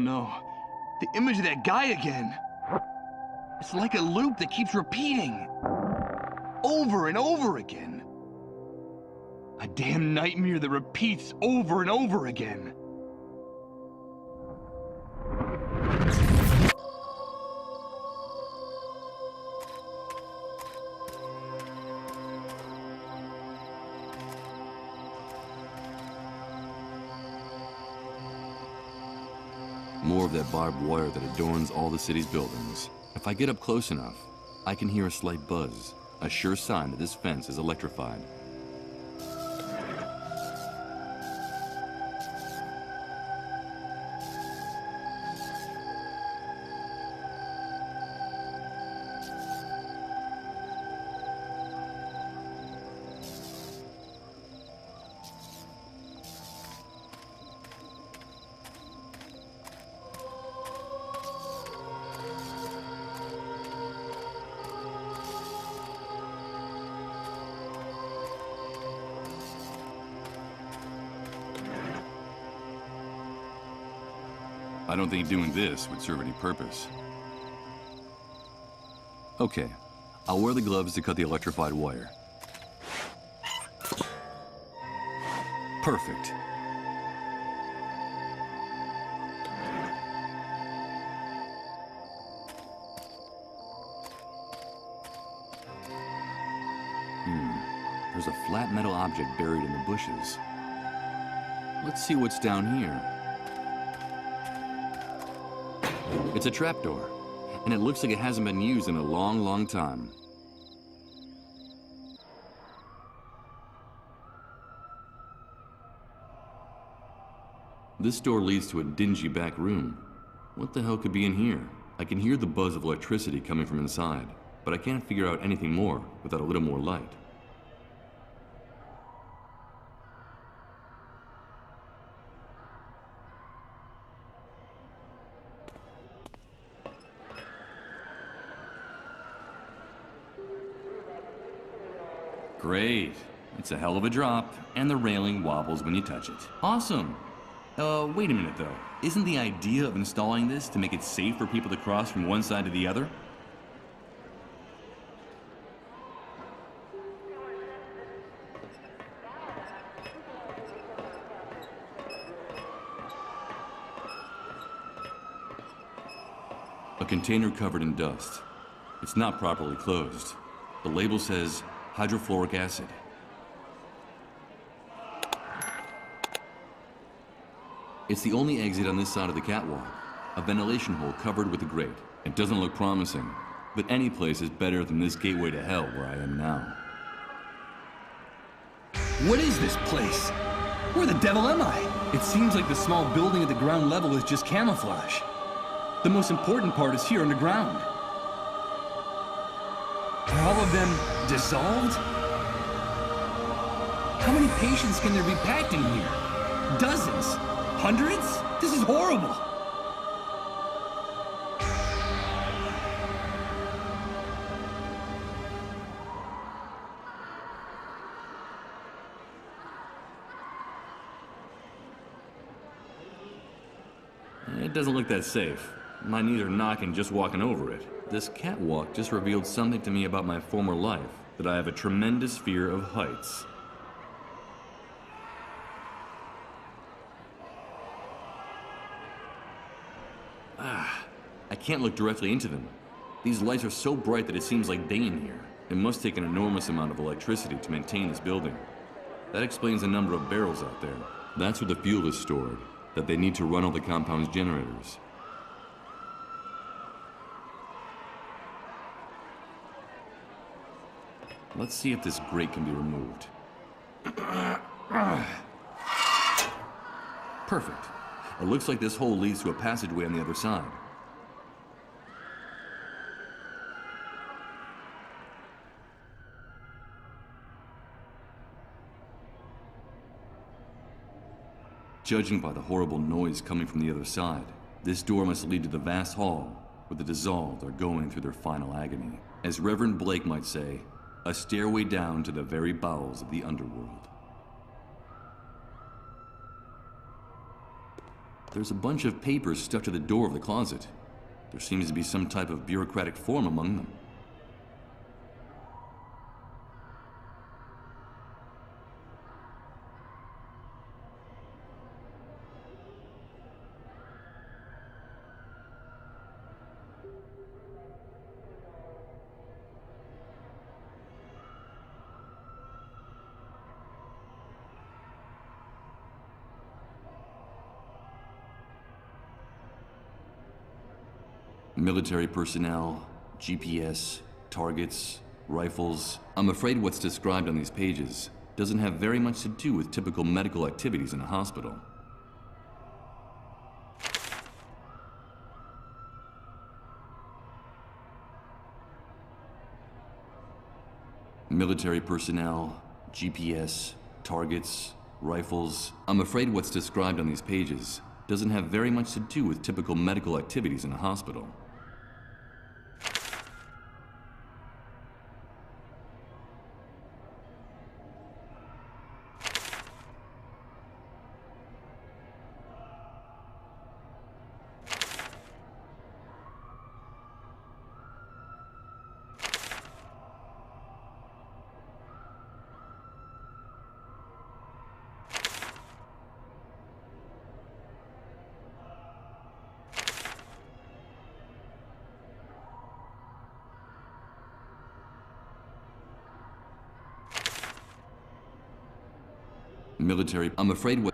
no. The image of that guy again. It's like a loop that keeps repeating. Over and over again. A damn nightmare that repeats over and over again. More of that barbed wire that adorns all the city's buildings. If I get up close enough, I can hear a slight buzz, a sure sign that this fence is electrified. I don't think doing this would serve any purpose. Okay, I'll wear the gloves to cut the electrified wire. Perfect. There's a flat metal object buried in the bushes. Let's see what's down here. It's a trapdoor, and it looks like it hasn't been used in a long, long time. This door leads to a dingy back room. What the hell could be in here? I can hear the buzz of electricity coming from inside, but I can't figure out anything more without a little more light. Great. It's a hell of a drop, and the railing wobbles when you touch it. Awesome. Wait a minute though. Isn't the idea of installing this to make it safe for people to cross from one side to the other? A container covered in dust. It's not properly closed. The label says hydrofluoric acid. It's the only exit on this side of the catwalk. A ventilation hole covered with a grate. It doesn't look promising, but any place is better than this gateway to hell where I am now. What is this place? Where the devil am I? It seems like the small building at the ground level is just camouflage. The most important part is here underground. Are all of them dissolved? How many patients can there be packed in here? Dozens? Hundreds? This is horrible! It doesn't look that safe. My knees are knocking just walking over it. This catwalk just revealed something to me about my former life, that I have a tremendous fear of heights. I can't look directly into them. These lights are so bright that it seems like day in here. It must take an enormous amount of electricity to maintain this building. That explains the number of barrels out there. That's where the fuel is stored, that they need to run all the compound's generators. Let's see if this grate can be removed. Perfect. It looks like this hole leads to a passageway on the other side. Judging by the horrible noise coming from the other side, this door must lead to the vast hall where the dissolved are going through their final agony. As Reverend Blake might say, a stairway down to the very bowels of the underworld. There's a bunch of papers stuck to the door of the closet. There seems to be some type of bureaucratic form among them. Military personnel, GPS, targets, rifles. I'm afraid what's described on these pages doesn't have very much to do with typical medical activities in a hospital. Military personnel, GPS, targets, rifles. I'm afraid what's described on these pages doesn't have very much to do with typical medical activities in a hospital. Military. I'm afraid what.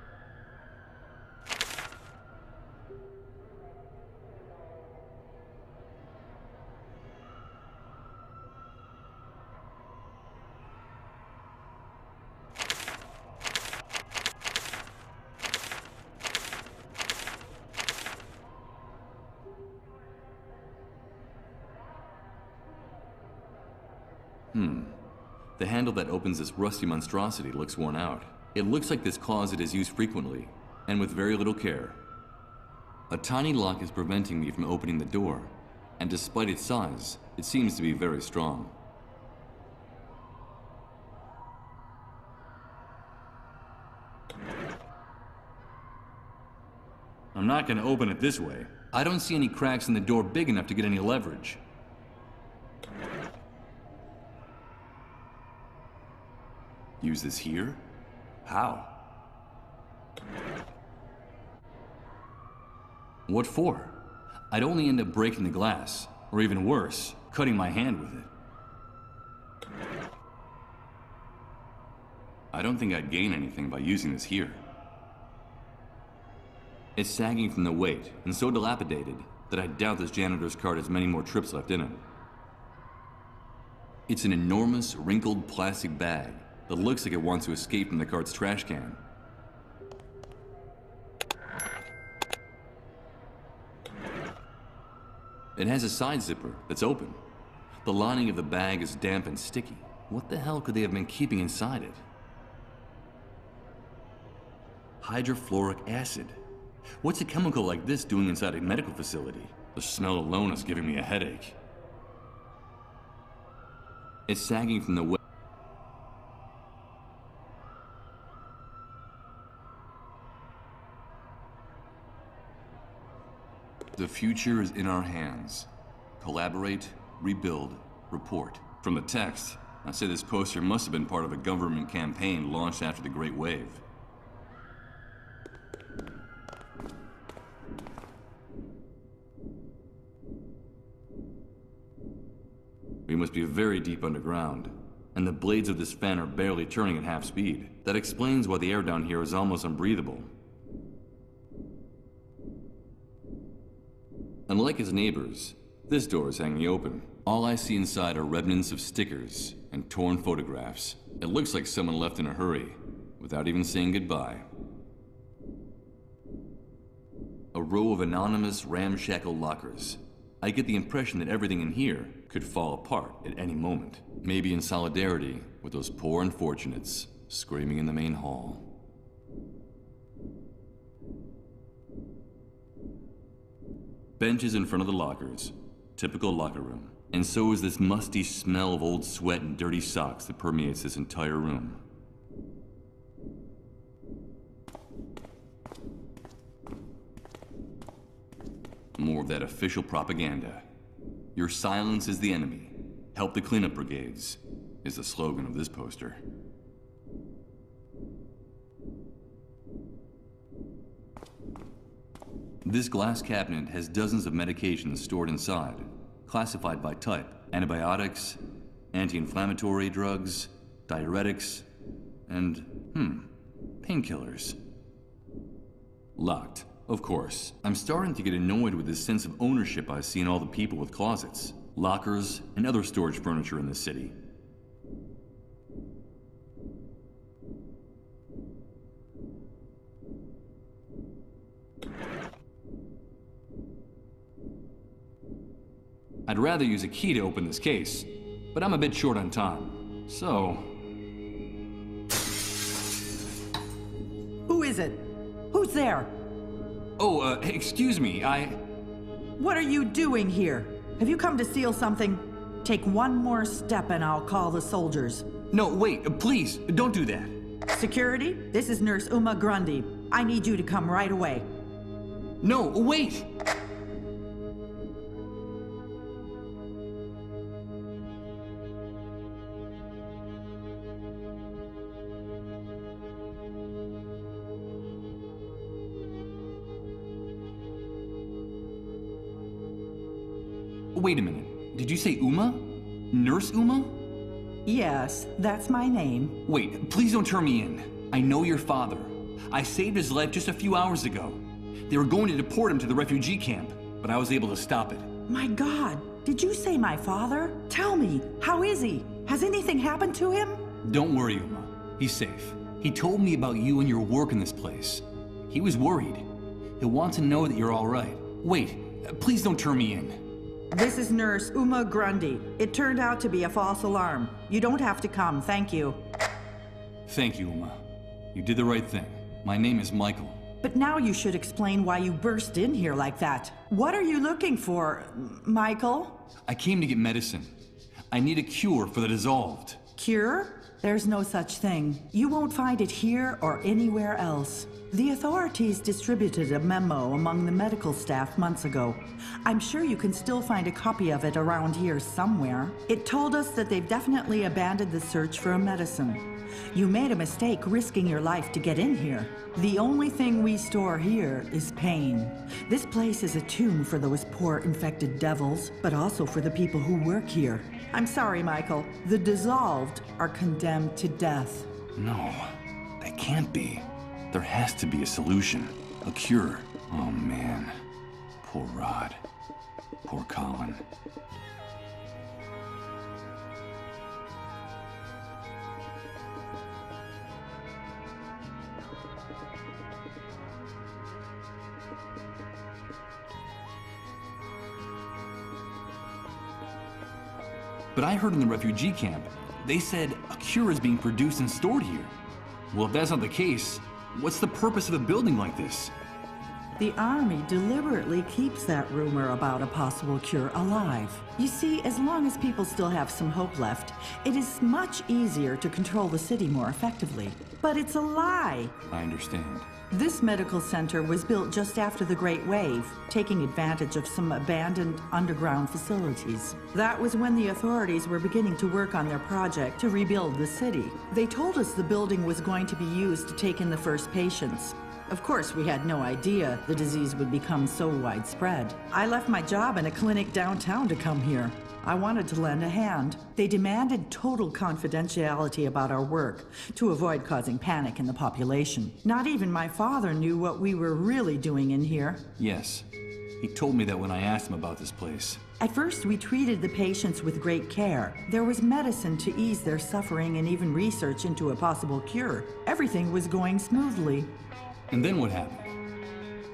The handle that opens this rusty monstrosity looks worn out. It looks like this closet is used frequently, and with very little care. A tiny lock is preventing me from opening the door, and despite its size, it seems to be very strong. I'm not going to open it this way. I don't see any cracks in the door big enough to get any leverage. Use this here? How? What for? I'd only end up breaking the glass, or even worse, cutting my hand with it. I don't think I'd gain anything by using this here. It's sagging from the weight, and so dilapidated that I doubt this janitor's cart has many more trips left in it. It's an enormous, wrinkled plastic bag that looks like it wants to escape from the cart's trash can. It has a side zipper that's open. The lining of the bag is damp and sticky. What the hell could they have been keeping inside it? Hydrofluoric acid. What's a chemical like this doing inside a medical facility? The smell alone is giving me a headache. It's sagging from the weight. The future is in our hands. Collaborate, rebuild, report. From the text, I say this poster must have been part of a government campaign launched after the Great Wave. We must be very deep underground, and the blades of this fan are barely turning at half speed. That explains why the air down here is almost unbreathable. Unlike his neighbors, this door is hanging open. All I see inside are remnants of stickers and torn photographs. It looks like someone left in a hurry, without even saying goodbye. A row of anonymous, ramshackle lockers. I get the impression that everything in here could fall apart at any moment. Maybe in solidarity with those poor unfortunates screaming in the main hall. Benches in front of the lockers. Typical locker room. And so is this musty smell of old sweat and dirty socks that permeates this entire room. More of that official propaganda. Your silence is the enemy. Help the cleanup brigades, is the slogan of this poster. This glass cabinet has dozens of medications stored inside, classified by type. Antibiotics, anti-inflammatory drugs, diuretics, and, painkillers. Locked, of course. I'm starting to get annoyed with this sense of ownership I see in all the people with closets, lockers, and other storage furniture in this city. I'd rather use a key to open this case, but I'm a bit short on time, so... Who is it? Who's there? Oh, excuse me, What are you doing here? Have you come to steal something? Take one more step and I'll call the soldiers. No, wait, please, don't do that. Security, this is Nurse Uma Grundy. I need you to come right away. No, wait! Wait a minute. Did you say Uma? Nurse Uma? Yes, that's my name. Wait, please don't turn me in. I know your father. I saved his life just a few hours ago. They were going to deport him to the refugee camp, but I was able to stop it. My God, did you say my father? Tell me, how is he? Has anything happened to him? Don't worry, Uma. He's safe. He told me about you and your work in this place. He was worried. He'll want to know that you're all right. Wait, please don't turn me in. This is Nurse Uma Grundy. It turned out to be a false alarm. You don't have to come, thank you. Thank you, Uma. You did the right thing. My name is Michael. But now you should explain why you burst in here like that. What are you looking for, Michael? I came to get medicine. I need a cure for the dissolved. Cure? There's no such thing. You won't find it here or anywhere else. The authorities distributed a memo among the medical staff months ago. I'm sure you can still find a copy of it around here somewhere. It told us that they've definitely abandoned the search for a medicine. You made a mistake risking your life to get in here. The only thing we store here is pain. This place is a tomb for those poor infected devils, but also for the people who work here. I'm sorry, Michael. The dissolved are condemned to death. No, that can't be. There has to be a solution, a cure. Oh man, poor Rod, poor Colin. But I heard in the refugee camp, they said a cure is being produced and stored here. Well, if that's not the case, what's the purpose of a building like this? The Army deliberately keeps that rumor about a possible cure alive. You see, as long as people still have some hope left, it is much easier to control the city more effectively. But it's a lie. I understand. This medical center was built just after the Great Wave, taking advantage of some abandoned underground facilities. That was when the authorities were beginning to work on their project to rebuild the city. They told us the building was going to be used to take in the first patients. Of course, we had no idea the disease would become so widespread. I left my job in a clinic downtown to come here. I wanted to lend a hand. They demanded total confidentiality about our work to avoid causing panic in the population. Not even my father knew what we were really doing in here. Yes, he told me that when I asked him about this place. At first, we treated the patients with great care. There was medicine to ease their suffering and even research into a possible cure. Everything was going smoothly. And then what happened?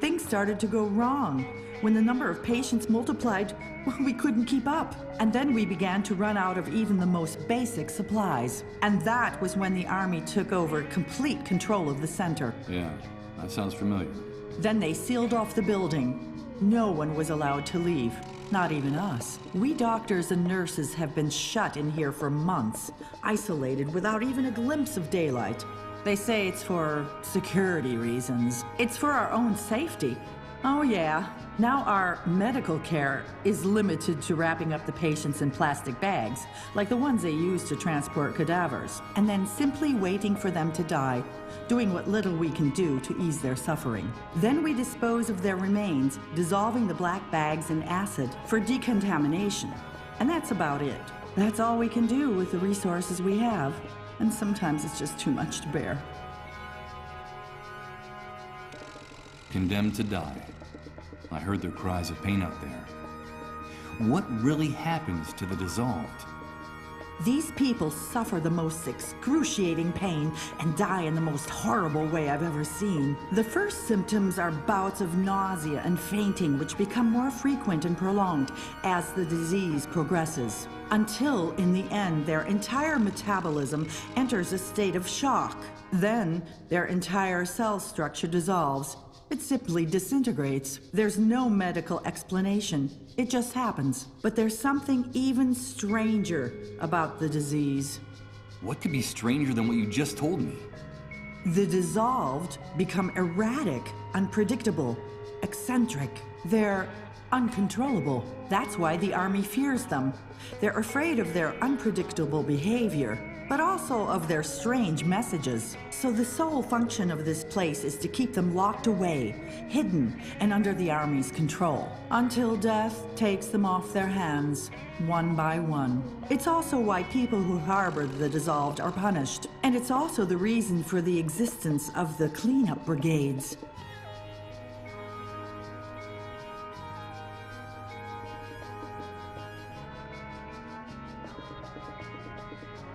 Things started to go wrong. When the number of patients multiplied, we couldn't keep up. And then we began to run out of even the most basic supplies. And that was when the Army took over complete control of the center. Yeah, that sounds familiar. Then they sealed off the building. No one was allowed to leave, not even us. We doctors and nurses have been shut in here for months, isolated without even a glimpse of daylight. They say it's for security reasons. It's for our own safety. Oh, yeah. Now our medical care is limited to wrapping up the patients in plastic bags, like the ones they use to transport cadavers, and then simply waiting for them to die, doing what little we can do to ease their suffering. Then we dispose of their remains, dissolving the black bags in acid for decontamination. And that's about it. That's all we can do with the resources we have, and sometimes it's just too much to bear. Condemned to die. I heard their cries of pain out there. What really happens to the dissolved? These people suffer the most excruciating pain and die in the most horrible way I've ever seen. The first symptoms are bouts of nausea and fainting, which become more frequent and prolonged as the disease progresses, until in the end their entire metabolism enters a state of shock. Then their entire cell structure dissolves. It simply disintegrates. There's no medical explanation. It just happens. But there's something even stranger about the disease. What could be stranger than what you just told me? The dissolved become erratic, unpredictable, eccentric. They're uncontrollable. That's why the Army fears them. They're afraid of their unpredictable behavior, but also of their strange messages. So the sole function of this place is to keep them locked away, hidden, and under the Army's control, until death takes them off their hands, one by one. It's also why people who harbor the dissolved are punished, and it's also the reason for the existence of the cleanup brigades.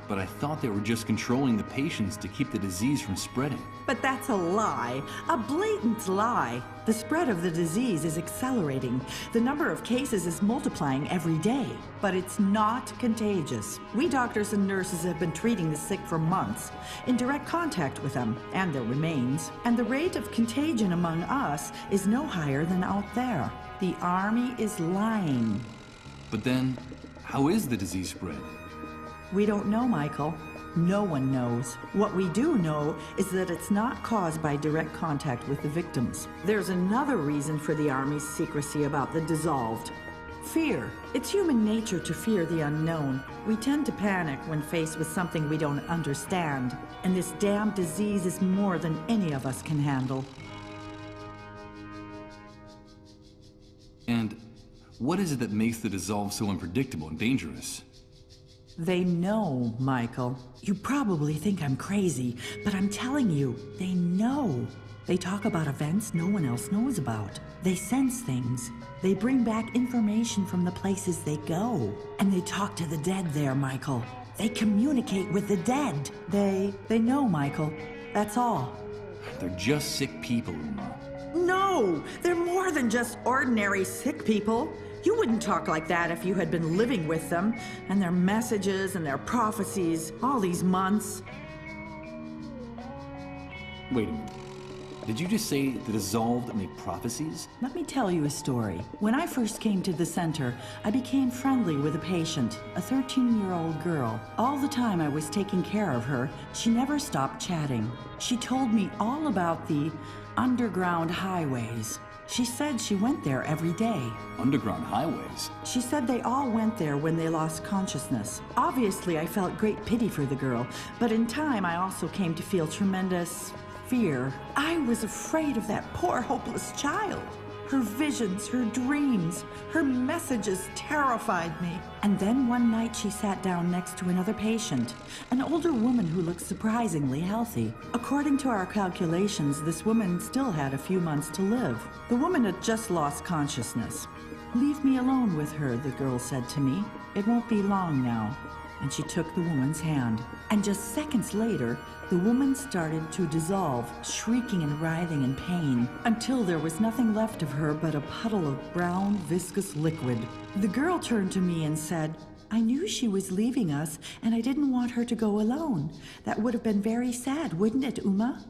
But I thought they were just controlling the patients to keep the disease from spreading. But that's a lie, a blatant lie. The spread of the disease is accelerating. The number of cases is multiplying every day. But it's not contagious. We doctors and nurses have been treating the sick for months, in direct contact with them and their remains. And the rate of contagion among us is no higher than out there. The Army is lying. But then, how is the disease spread? We don't know, Michael. No one knows. What we do know is that it's not caused by direct contact with the victims. There's another reason for the Army's secrecy about the dissolved. Fear. It's human nature to fear the unknown. We tend to panic when faced with something we don't understand. And this damn disease is more than any of us can handle. And what is it that makes the dissolved so unpredictable and dangerous? They know, Michael. You probably think I'm crazy, but I'm telling you, they know. They talk about events no one else knows about. They sense things. They bring back information from the places they go. And they talk to the dead there, Michael. They communicate with the dead. They know, Michael. That's all. They're just sick people, Uma. No! They're more than just ordinary sick people. You wouldn't talk like that if you had been living with them, and their messages and their prophecies all these months. Wait a minute. Did you just say the dissolved make prophecies? Let me tell you a story. When I first came to the center, I became friendly with a patient, a 13-year-old girl. All the time I was taking care of her, she never stopped chatting. She told me all about the underground highways. She said she went there every day. Underground highways? She said they all went there when they lost consciousness. Obviously, I felt great pity for the girl, but in time I also came to feel tremendous fear. I was afraid of that poor, hopeless child. Her visions, her dreams, her messages terrified me. And then one night she sat down next to another patient, an older woman who looked surprisingly healthy. According to our calculations, this woman still had a few months to live. The woman had just lost consciousness. "Leave me alone with her," the girl said to me. "It won't be long now." And she took the woman's hand. And just seconds later, the woman started to dissolve, shrieking and writhing in pain, until there was nothing left of her but a puddle of brown, viscous liquid. The girl turned to me and said, "I knew she was leaving us, and I didn't want her to go alone. That would have been very sad, wouldn't it, Uma?"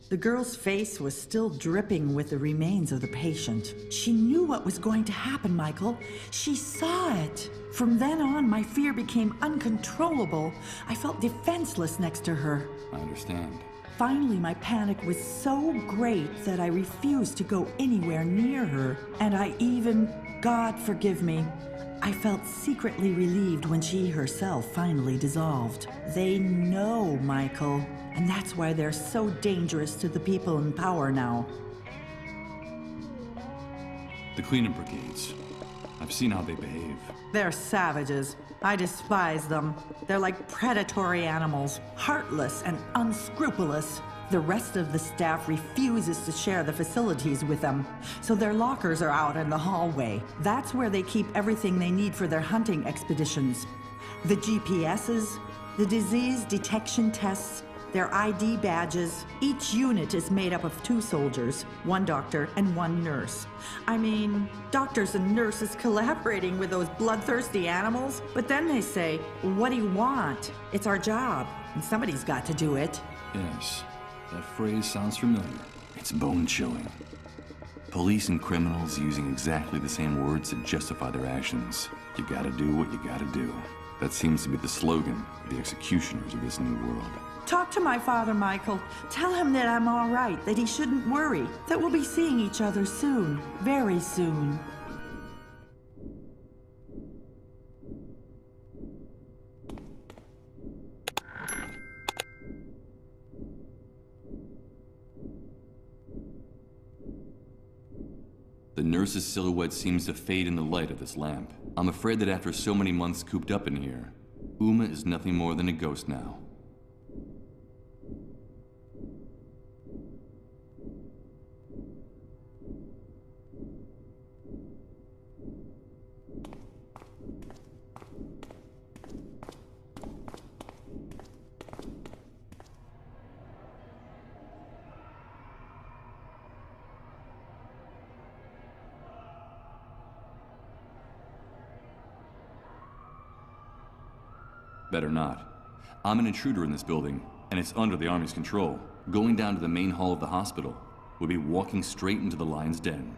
The girl's face was still dripping with the remains of the patient. She knew what was going to happen, Michael. She saw it. From then on, my fear became uncontrollable. I felt defenseless next to her. I understand. Finally, my panic was so great that I refused to go anywhere near her, and I even, God forgive me, I felt secretly relieved when she herself finally dissolved. They know, Michael, and that's why they're so dangerous to the people in power now. The cleanup brigades. I've seen how they behave. They're savages. I despise them. They're like predatory animals, heartless and unscrupulous. The rest of the staff refuses to share the facilities with them, so their lockers are out in the hallway. That's where they keep everything they need for their hunting expeditions. The GPSs, the disease detection tests, their ID badges. Each unit is made up of 2 soldiers, 1 doctor and 1 nurse. I mean, doctors and nurses collaborating with those bloodthirsty animals, but then they say, what do you want? It's our job, and somebody's got to do it. Yes, that phrase sounds familiar. It's bone-chilling. Police and criminals using exactly the same words to justify their actions. You gotta do what you gotta do. That seems to be the slogan of the executioners of this new world. Talk to my father, Michael. Tell him that I'm all right, that he shouldn't worry, that we'll be seeing each other soon, very soon. The nurse's silhouette seems to fade in the light of this lamp. I'm afraid that after so many months cooped up in here, Uma is nothing more than a ghost now. Better not. I'm an intruder in this building, and it's under the Army's control. Going down to the main hall of the hospital would be walking straight into the lion's den.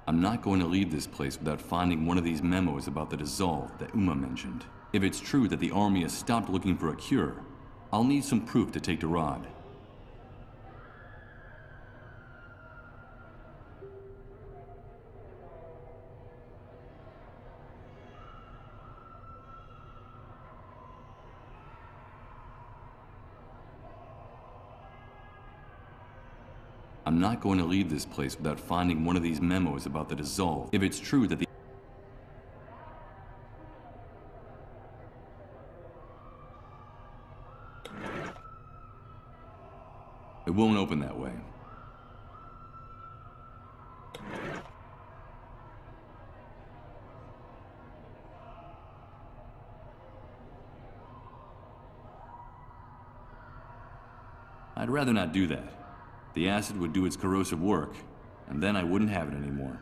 I'm not going to leave this place without finding one of these memos about the dissolve that Uma mentioned. If it's true that the Army has stopped looking for a cure, I'll need some proof to take to Rod. I'm not going to leave this place without finding one of these memos about the dissolve. If it's true that the... It won't open that way. I'd rather not do that. The acid would do its corrosive work, and then I wouldn't have it anymore.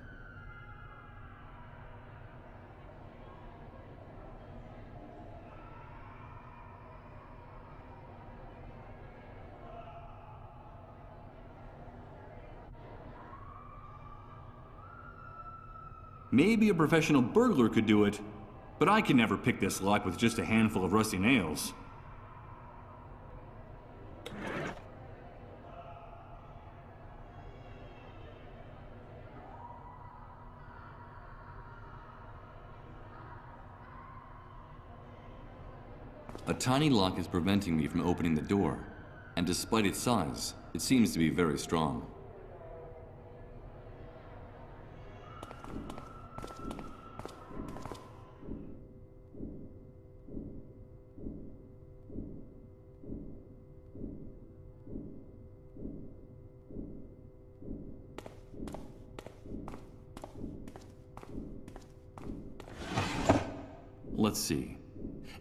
Maybe a professional burglar could do it, but I can never pick this lock with just a handful of rusty nails. A tiny lock is preventing me from opening the door, and despite its size, it seems to be very strong. Let's see.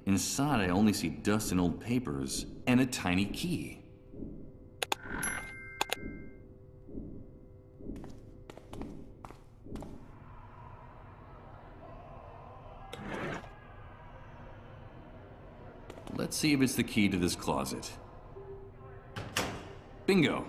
Inside, I only see dust and old papers, and a tiny key. Let's see if it's the key to this closet. Bingo!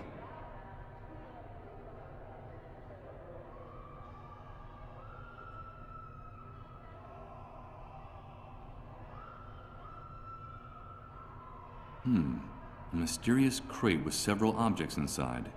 A mysterious crate with several objects inside.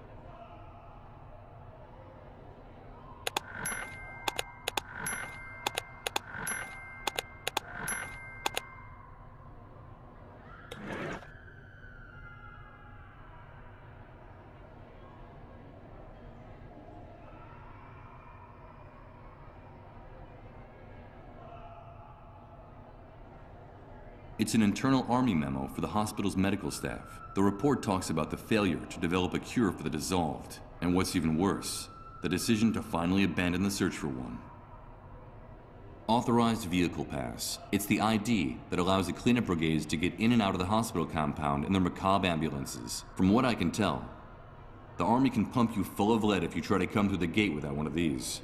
It's an internal Army memo for the hospital's medical staff. The report talks about the failure to develop a cure for the dissolved, and what's even worse, the decision to finally abandon the search for one. Authorized Vehicle Pass. It's the ID that allows the cleanup brigades to get in and out of the hospital compound in their macabre ambulances. From what I can tell, the Army can pump you full of lead if you try to come through the gate without one of these.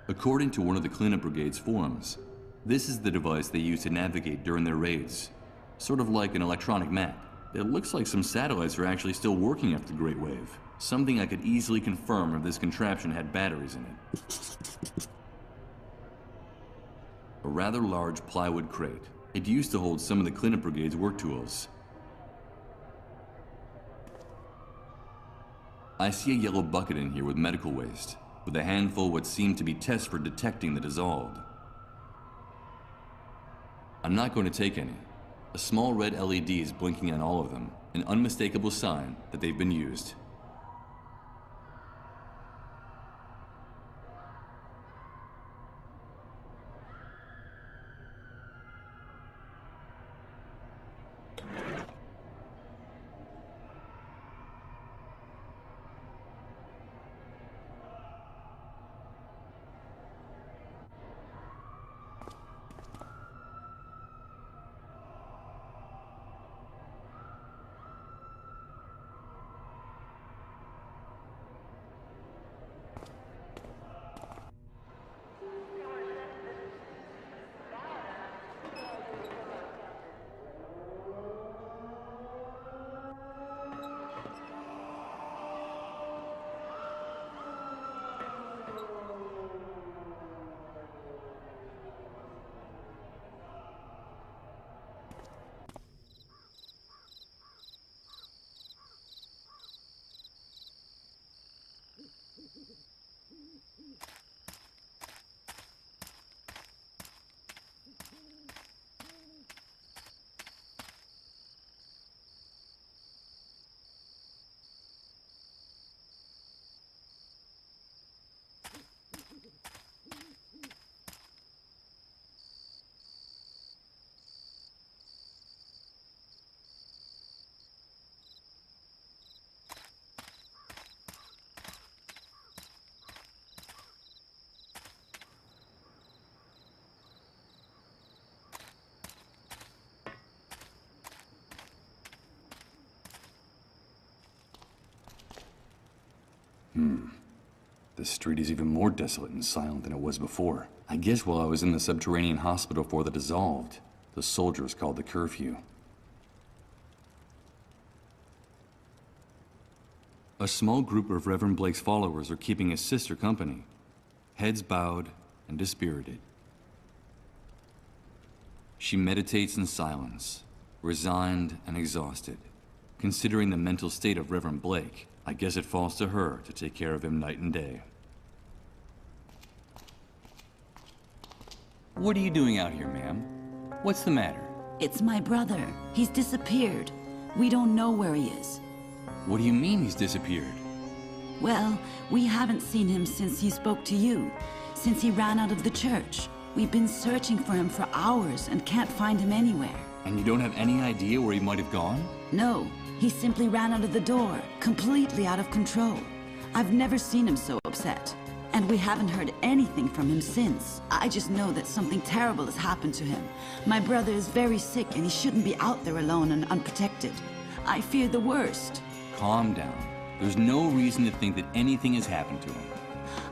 According to one of the cleanup brigade's forums, this is the device they use to navigate during their raids. Sort of like an electronic map. It looks like some satellites are actually still working after the Great Wave. Something I could easily confirm if this contraption had batteries in it. A rather large plywood crate. It used to hold some of the cleanup brigade's work tools. I see a yellow bucket in here with medical waste, with a handful of what seem to be tests for detecting the dissolved. I'm not going to take any. A small red LED is blinking on all of them, an unmistakable sign that they've been used. The street is even more desolate and silent than it was before. I guess while I was in the subterranean hospital for the dissolved, the soldiers called the curfew. A small group of Reverend Blake's followers are keeping his sister company, heads bowed and dispirited. She meditates in silence, resigned and exhausted. Considering the mental state of Reverend Blake, I guess it falls to her to take care of him night and day. What are you doing out here, ma'am? What's the matter? It's my brother. He's disappeared. We don't know where he is. What do you mean he's disappeared? Well, we haven't seen him since he spoke to you, since he ran out of the church. We've been searching for him for hours and can't find him anywhere. And you don't have any idea where he might have gone? No, he simply ran out of the door, completely out of control. I've never seen him so upset. And we haven't heard anything from him since. I just know that something terrible has happened to him. My brother is very sick and he shouldn't be out there alone and unprotected. I fear the worst. Calm down. There's no reason to think that anything has happened to him.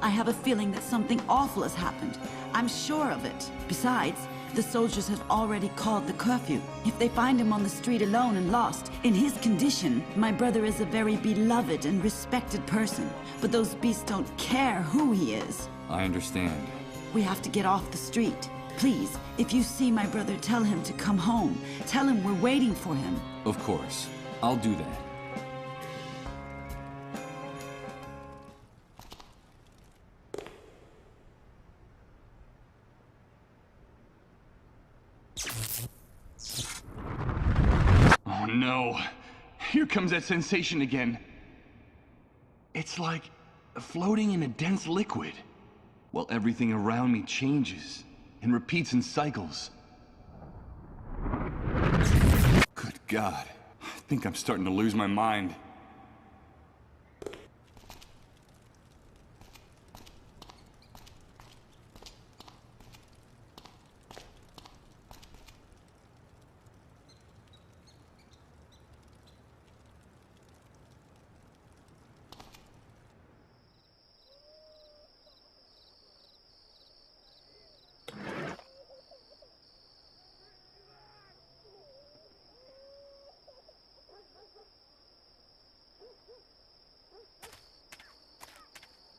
I have a feeling that something awful has happened. I'm sure of it. Besides, the soldiers have already called the curfew. If they find him on the street alone and lost, in his condition, my brother is a very beloved and respected person. But those beasts don't care who he is. I understand. We have to get off the street. Please, if you see my brother, tell him to come home. Tell him we're waiting for him. Of course. I'll do that. Oh no. Here comes that sensation again. It's like floating in a dense liquid, while everything around me changes and repeats in cycles. Good God. I think I'm starting to lose my mind.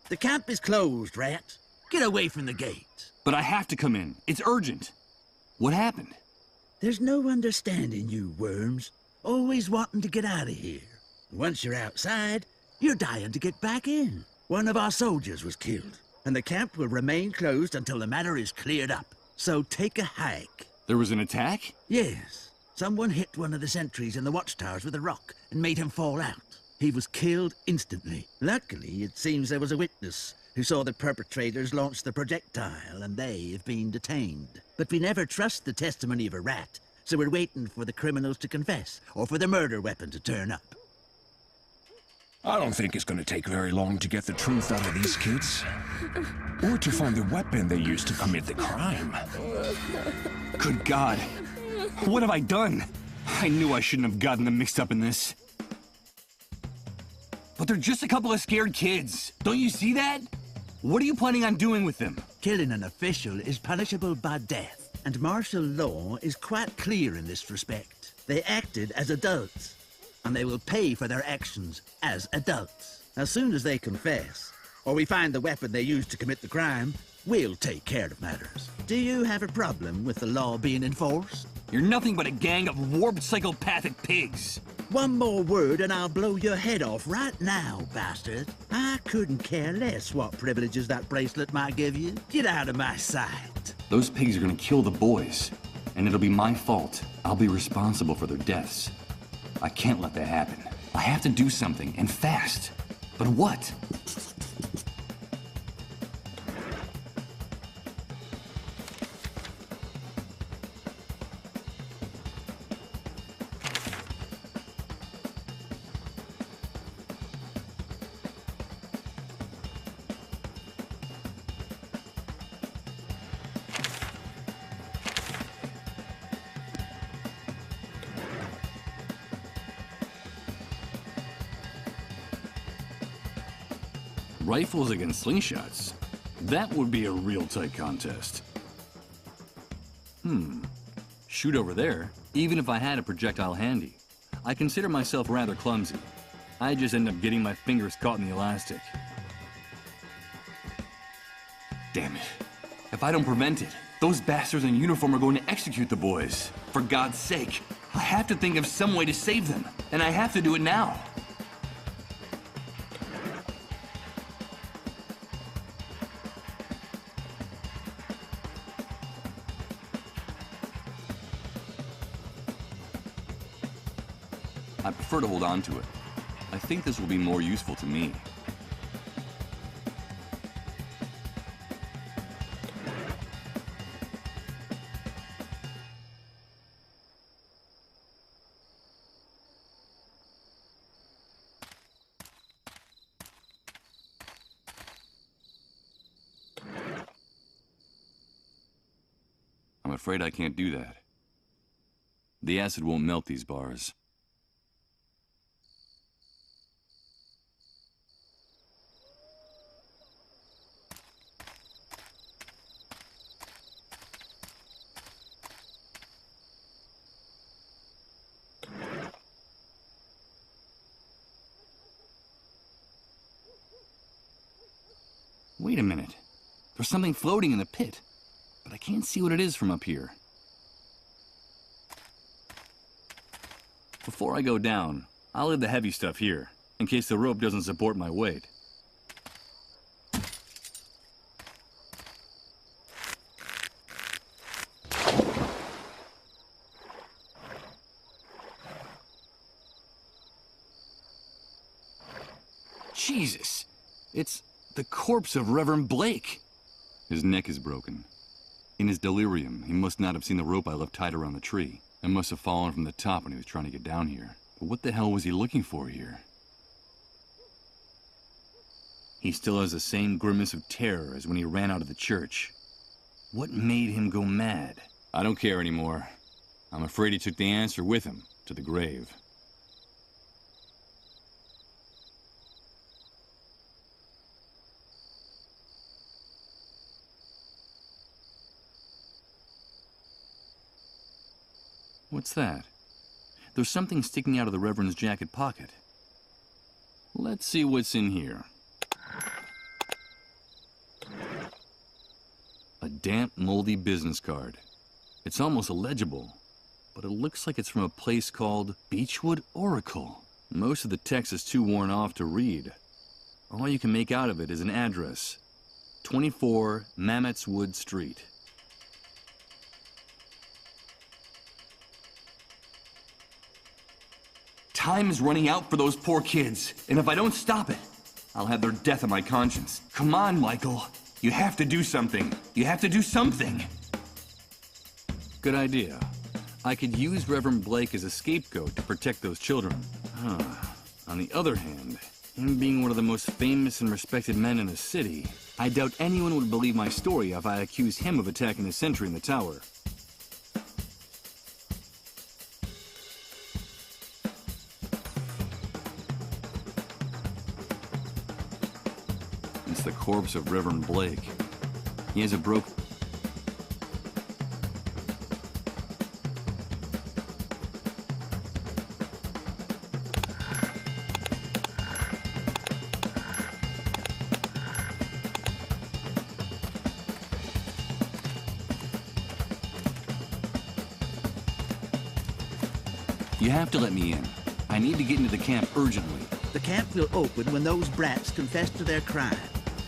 The camp is closed, Rat. Get away from the gate. But I have to come in. It's urgent. What happened? There's no understanding you worms. Always wanting to get out of here. Once you're outside, you're dying to get back in. One of our soldiers was killed, and the camp will remain closed until the matter is cleared up. So take a hike. There was an attack? Yes. Someone hit one of the sentries in the watchtowers with a rock and made him fall out. He was killed instantly. Luckily, it seems there was a witness who saw the perpetrators launch the projectile, and they have been detained. But we never trust the testimony of a rat, so we're waiting for the criminals to confess, or for the murder weapon to turn up. I don't think it's gonna take very long to get the truth out of these kids. Or to find the weapon they used to commit the crime. Good God. What have I done? I knew I shouldn't have gotten them mixed up in this. But they're just a couple of scared kids. Don't you see that? What are you planning on doing with them? Killing an official is punishable by death, and martial law is quite clear in this respect. They acted as adults, and they will pay for their actions as adults. As soon as they confess, or we find the weapon they used to commit the crime, we'll take care of matters. Do you have a problem with the law being enforced? You're nothing but a gang of warped psychopathic pigs. One more word and I'll blow your head off right now, bastard. I couldn't care less what privileges that bracelet might give you. Get out of my sight. Those pigs are gonna kill the boys, and it'll be my fault. I'll be responsible for their deaths. I can't let that happen. I have to do something, and fast. But what? Rifles against slingshots? That would be a real tight contest. Shoot over there, even if I had a projectile handy. I consider myself rather clumsy. I just end up getting my fingers caught in the elastic. Damn it. If I don't prevent it, those bastards in uniform are going to execute the boys. For God's sake, I have to think of some way to save them, and I have to do it now. I prefer to hold on to it. I think this will be more useful to me. I'm afraid I can't do that. The acid won't melt these bars. Wait a minute. There's something floating in the pit. but I can't see what it is from up here. Before I go down, I'll leave the heavy stuff here, in case the rope doesn't support my weight. Jesus! It's the corpse of Reverend Blake! His neck is broken. In his delirium, he must not have seen the rope I left tied around the tree. It must have fallen from the top when he was trying to get down here. But what the hell was he looking for here? He still has the same grimace of terror as when he ran out of the church. What made him go mad? I don't care anymore. I'm afraid he took the answer with him to the grave. What's that? There's something sticking out of the Reverend's jacket pocket. Let's see what's in here. A damp, moldy business card. It's almost illegible, but it looks like it's from a place called Beechwood Oracle. Most of the text is too worn off to read. All you can make out of it is an address. 24 Mammoth's Wood Street. Time is running out for those poor kids, and if I don't stop it, I'll have their death on my conscience. Come on, Michael. You have to do something. You have to do something. Good idea. I could use Reverend Blake as a scapegoat to protect those children. On the other hand, him being one of the most famous and respected men in the city, I doubt anyone would believe my story if I accused him of attacking the sentry in the tower. It's the corpse of Reverend Blake. He has a broken... You have to let me in. I need to get into the camp urgently. The camp will open when those brats confess to their crime,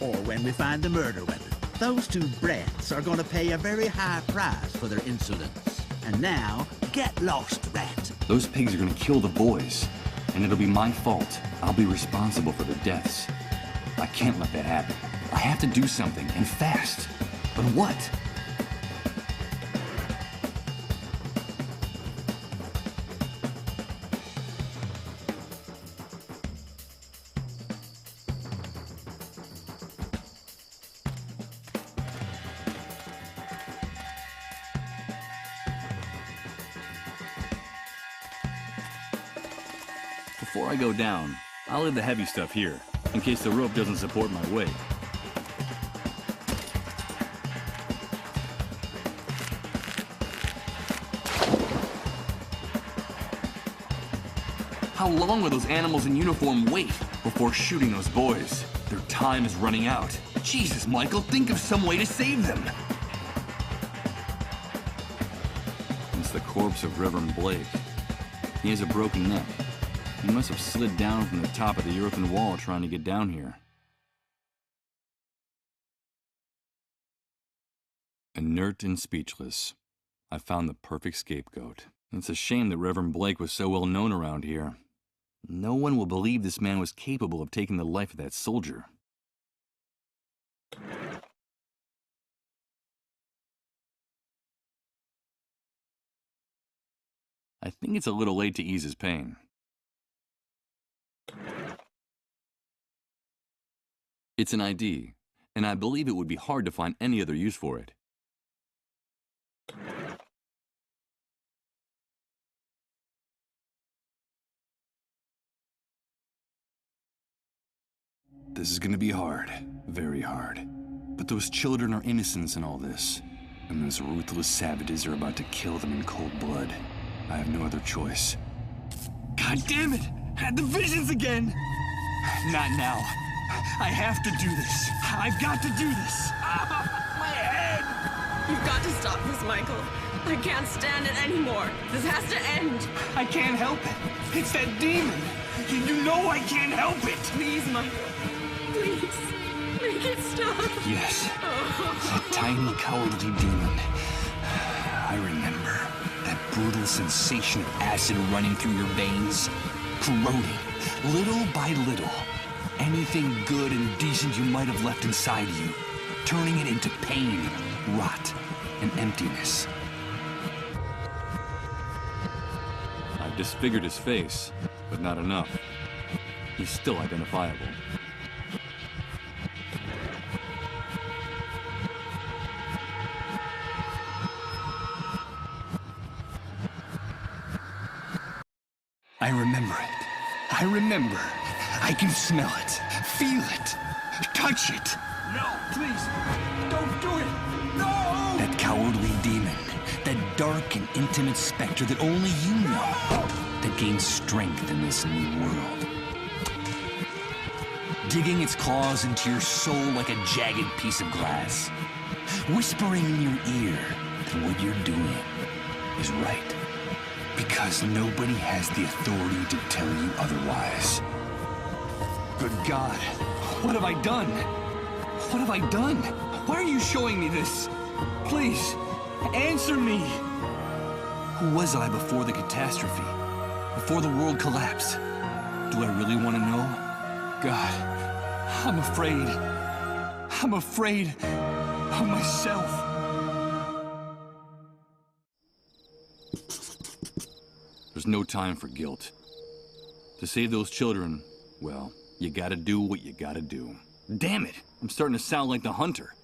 or when we find the murder weapon. Those two brats are going to pay a very high price for their insolence. And now, get lost, rat. Those pigs are gonna kill the boys, and it'll be my fault. I'll be responsible for their deaths. I can't let that happen. I have to do something, and fast. But what? Before I go down, I'll leave the heavy stuff here, in case the rope doesn't support my weight. How long will those animals in uniform wait before shooting those boys? Their time is running out. Jesus, Michael, think of some way to save them. It's the corpse of Reverend Blake. He has a broken neck. He must have slid down from the top of the earthen wall trying to get down here. Inert and speechless, I found the perfect scapegoat. It's a shame that Reverend Blake was so well known around here. No one will believe this man was capable of taking the life of that soldier. I think it's a little late to ease his pain. It's an ID, and I believe it would be hard to find any other use for it. This is gonna be hard, very hard. But those children are innocents in all this, and those ruthless savages are about to kill them in cold blood. I have no other choice. God damn it! Had the visions again! Not now. I have to do this. I've got to do this. Ah, my head! You've got to stop this, Michael. I can't stand it anymore. This has to end. I can't help it. It's that demon. You know I can't help it. Please, Michael. Please. Make it stop. Yes. That tiny, cowardly demon. I remember. That brutal sensation of acid running through your veins. Corroding, little by little, anything good and decent you might have left inside you. Turning it into pain, rot, and emptiness. I've disfigured his face, but not enough. He's still identifiable. I remember it. I remember. I can smell it, feel it, touch it. No, please, don't do it! No! That cowardly demon, that dark and intimate specter that only you know, that gains strength in this new world. Digging its claws into your soul like a jagged piece of glass. Whispering in your ear that what you're doing is right. Because nobody has the authority to tell you otherwise. Good God, what have I done? What have I done? Why are you showing me this? Please, answer me. Who was I before the catastrophe? Before the world collapsed? Do I really want to know? God, I'm afraid. I'm afraid of myself. There's no time for guilt. To save those children, well, you gotta do what you gotta do. Damn it! I'm starting to sound like the hunter.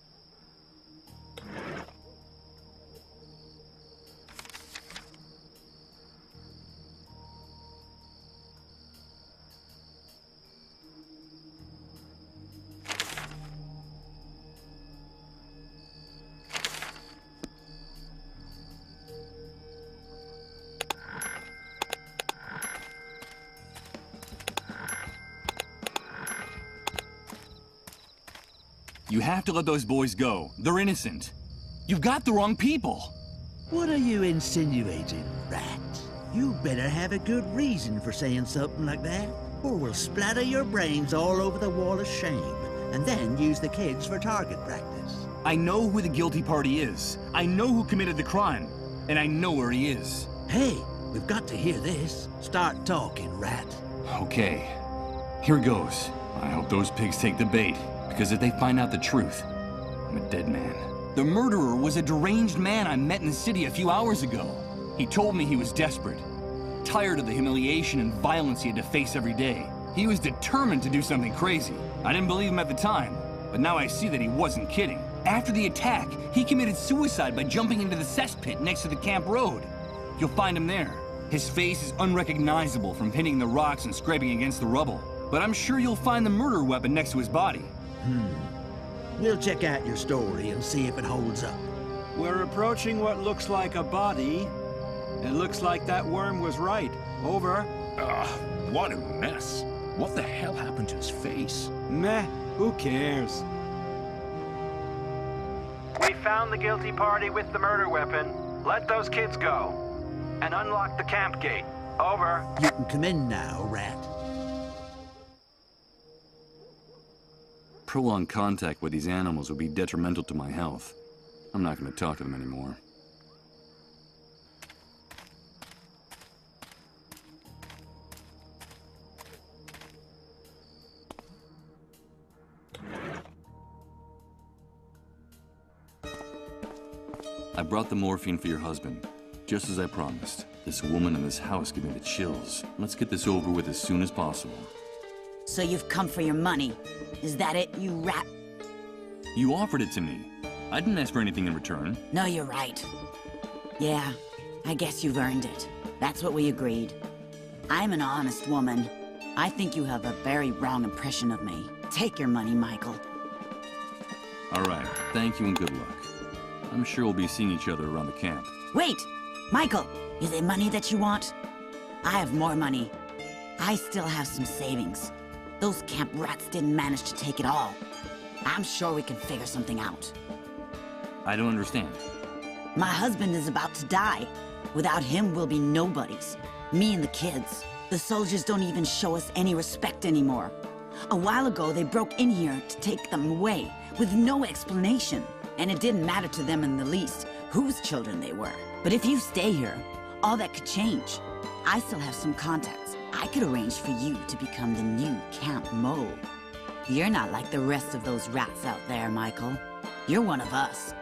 You have to let those boys go. They're innocent. You've got the wrong people. What are you insinuating, rat? You better have a good reason for saying something like that, or we'll splatter your brains all over the wall of shame, and then use the kids for target practice. I know who the guilty party is. I know who committed the crime. And I know where he is. Hey, we've got to hear this. Start talking, rat. Okay, here goes. I hope those pigs take the bait, because if they find out the truth, I'm a dead man. The murderer was a deranged man I met in the city a few hours ago. He told me he was desperate, tired of the humiliation and violence he had to face every day. He was determined to do something crazy. I didn't believe him at the time, but now I see that he wasn't kidding. After the attack, he committed suicide by jumping into the cesspit next to the camp road. You'll find him there. His face is unrecognizable from hitting the rocks and scraping against the rubble. But I'm sure you'll find the murder weapon next to his body. We'll check out your story and see if it holds up. We're approaching what looks like a body. It looks like that worm was right. Over. What a mess. What the hell happened to his face? Meh, who cares? We found the guilty party with the murder weapon. Let those kids go. And unlock the camp gate. Over. You can come in now, rat. Prolonged contact with these animals would be detrimental to my health. I'm not going to talk to them anymore. I brought the morphine for your husband, just as I promised. This woman in this house gave me the chills. Let's get this over with as soon as possible. So you've come for your money. Is that it, you rat? You offered it to me. I didn't ask for anything in return. No, you're right. Yeah, I guess you've earned it. That's what we agreed. I'm an honest woman. I think you have a very wrong impression of me. Take your money, Michael. All right, thank you and good luck. I'm sure we'll be seeing each other around the camp. Wait! Michael, is it money that you want? I have more money. I still have some savings. Those camp rats didn't manage to take it all. I'm sure we can figure something out. I don't understand. My husband is about to die. Without him, we'll be nobodies. Me and the kids. The soldiers don't even show us any respect anymore. A while ago, they broke in here to take them away, with no explanation. And it didn't matter to them in the least whose children they were. But if you stay here, all that could change. I still have some contacts. I could arrange for you to become the new Camp Mo. You're not like the rest of those rats out there, Michael. You're one of us.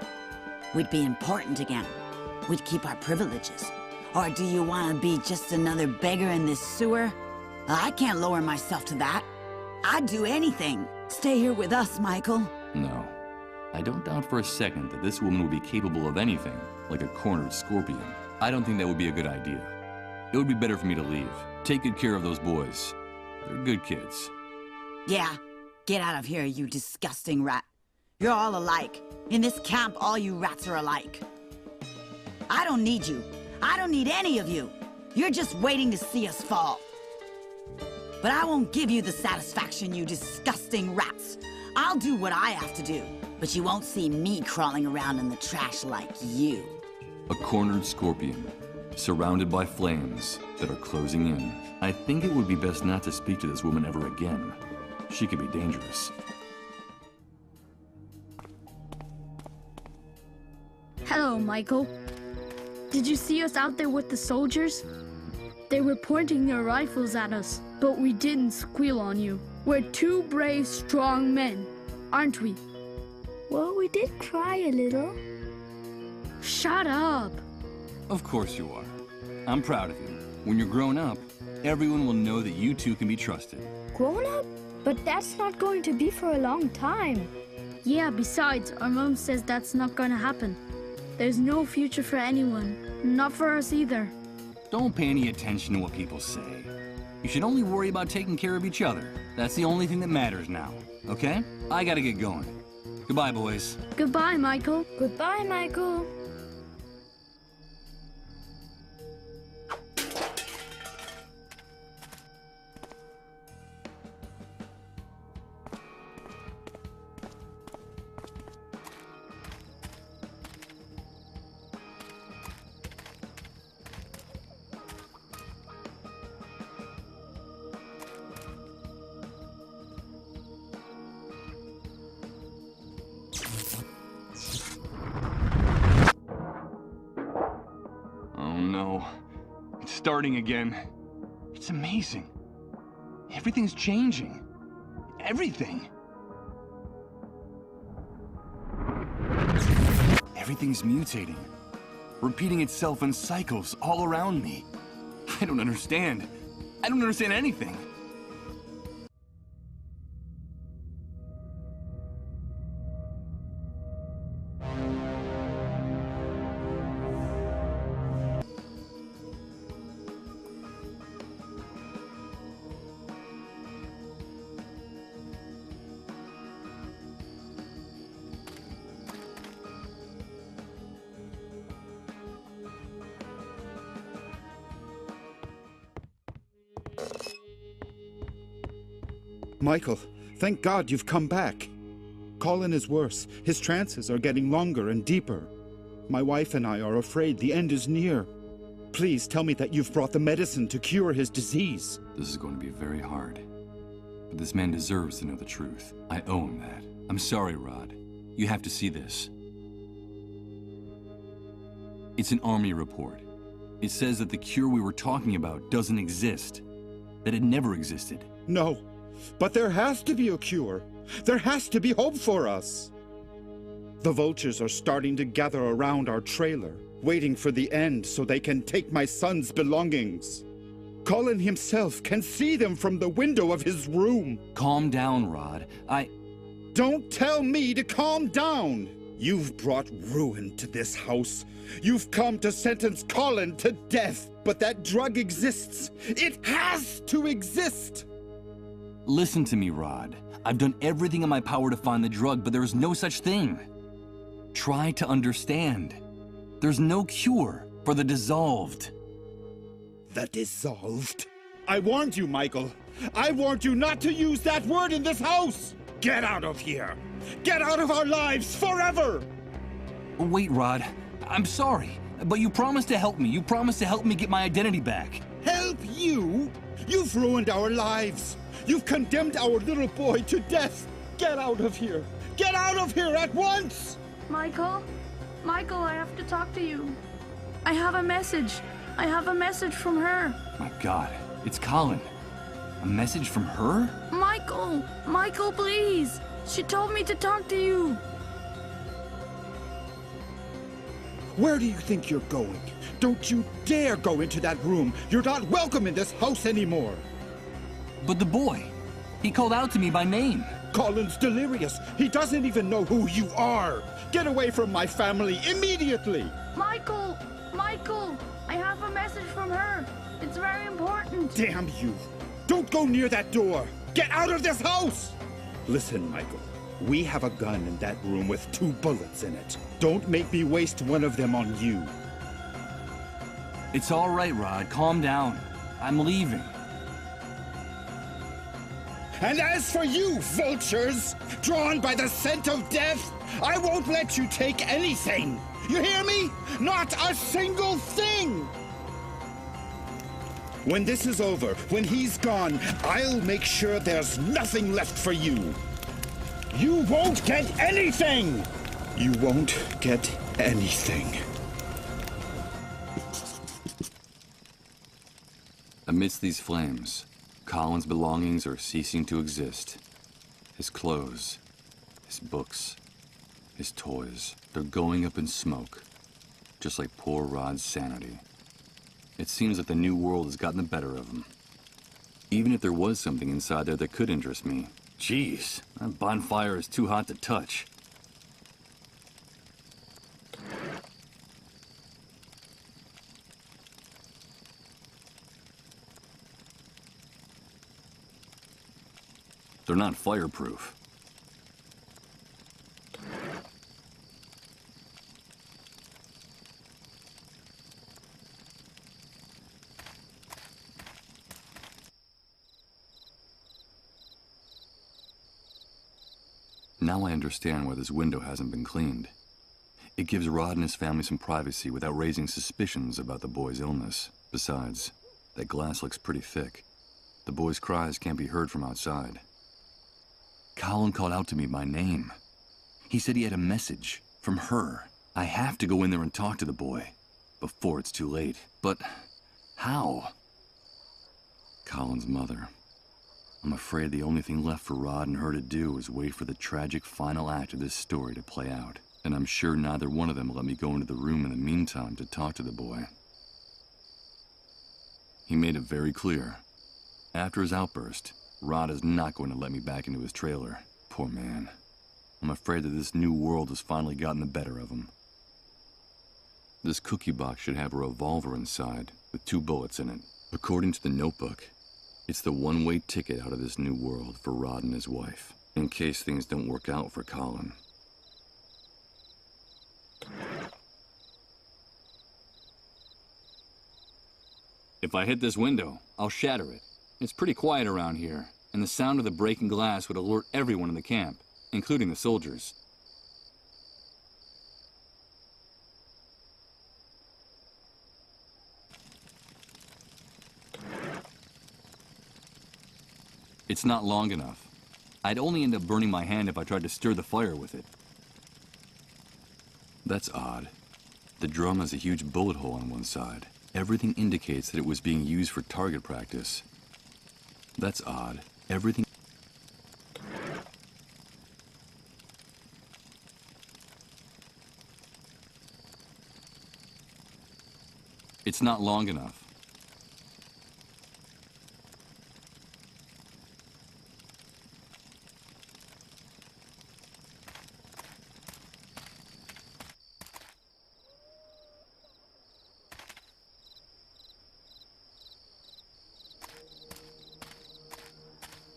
We'd be important again. We'd keep our privileges. Or do you want to be just another beggar in this sewer? I can't lower myself to that. I'd do anything. Stay here with us, Michael. No. I don't doubt for a second that this woman would be capable of anything, like a cornered scorpion. I don't think that would be a good idea. It would be better for me to leave. Take good care of those boys. They're good kids. Yeah. Get out of here, you disgusting rat. You're all alike. In this camp, all you rats are alike. I don't need you. I don't need any of you. You're just waiting to see us fall. But I won't give you the satisfaction, you disgusting rats. I'll do what I have to do. But you won't see me crawling around in the trash like you. A cornered scorpion, surrounded by flames that are closing in. I think it would be best not to speak to this woman ever again. She could be dangerous. Hello, Michael. Did you see us out there with the soldiers? They were pointing their rifles at us, but we didn't squeal on you. We're two brave, strong men, aren't we? Well, we did cry a little. Shut up! Of course you are. I'm proud of you. When you're grown up, everyone will know that you two can be trusted. Grown up? But that's not going to be for a long time. Yeah, besides, our mom says that's not gonna happen. There's no future for anyone, not for us either. Don't pay any attention to what people say. You should only worry about taking care of each other. That's the only thing that matters now, okay? I gotta get going. Goodbye, boys. Goodbye, Michael. Goodbye, Michael. It's starting again. It's amazing. Everything's changing. Everything. Everything's mutating. Repeating itself in cycles all around me. I don't understand. I don't understand anything. Michael, thank God you've come back. Colin is worse. His trances are getting longer and deeper. My wife and I are afraid the end is near. Please tell me that you've brought the medicine to cure his disease. This is going to be very hard. But this man deserves to know the truth. I owe him that. I'm sorry, Rod. You have to see this. It's an army report. It says that the cure we were talking about doesn't exist. That it never existed. No. But there has to be a cure. There has to be hope for us. The vultures are starting to gather around our trailer, waiting for the end so they can take my son's belongings. Colin himself can see them from the window of his room. Calm down, Rod. Don't tell me to calm down! You've brought ruin to this house. You've come to sentence Colin to death. But that drug exists. It has to exist! Listen to me, Rod. I've done everything in my power to find the drug, but there is no such thing. Try to understand. There's no cure for the dissolved. The dissolved? I warned you, Michael. I warned you not to use that word in this house! Get out of here! Get out of our lives forever! Wait, Rod. I'm sorry, but you promised to help me. You promised to help me get my identity back. Help you? You've ruined our lives. You've condemned our little boy to death. Get out of here. Get out of here at once! Michael? Michael, I have to talk to you. I have a message. I have a message from her. My God, it's Colin. A message from her? Michael! Michael, please! She told me to talk to you. Where do you think you're going? Don't you dare go into that room. You're not welcome in this house anymore. But the boy, he called out to me by name. Colin's delirious. He doesn't even know who you are. Get away from my family immediately. Michael! Michael! I have a message from her. It's very important. Damn you. Don't go near that door. Get out of this house! Listen, Michael. We have a gun in that room with 2 bullets in it. Don't make me waste one of them on you. It's all right, Rod. Calm down. I'm leaving. And as for you, vultures, drawn by the scent of death, I won't let you take anything. You hear me? Not a single thing! When this is over, when he's gone, I'll make sure there's nothing left for you. You won't get anything! You won't get anything. Amidst these flames, Colin's belongings are ceasing to exist. His clothes, his books, his toys, they're going up in smoke, just like poor Rod's sanity. It seems that the new world has gotten the better of him. Even if there was something inside there that could interest me, jeez, that bonfire is too hot to touch. They're not fireproof. Now I understand why this window hasn't been cleaned. It gives Rod and his family some privacy without raising suspicions about the boy's illness. Besides, that glass looks pretty thick. The boy's cries can't be heard from outside. Colin called out to me by name. He said he had a message from her. I have to go in there and talk to the boy before it's too late. But how? Colin's mother. I'm afraid the only thing left for Rod and her to do is wait for the tragic final act of this story to play out. And I'm sure neither one of them will let me go into the room in the meantime to talk to the boy. He made it very clear. After his outburst, Rod is not going to let me back into his trailer. Poor man. I'm afraid that this new world has finally gotten the better of him. This cookie box should have a revolver inside, with 2 bullets in it. According to the notebook, it's the one-way ticket out of this new world for Rod and his wife, in case things don't work out for Colin. If I hit this window, I'll shatter it. It's pretty quiet around here, and the sound of the breaking glass would alert everyone in the camp, including the soldiers. It's not long enough. I'd only end up burning my hand if I tried to stir the fire with it. That's odd. The drum has a huge bullet hole on one side. Everything indicates that it was being used for target practice. That's odd. Everything... It's not long enough.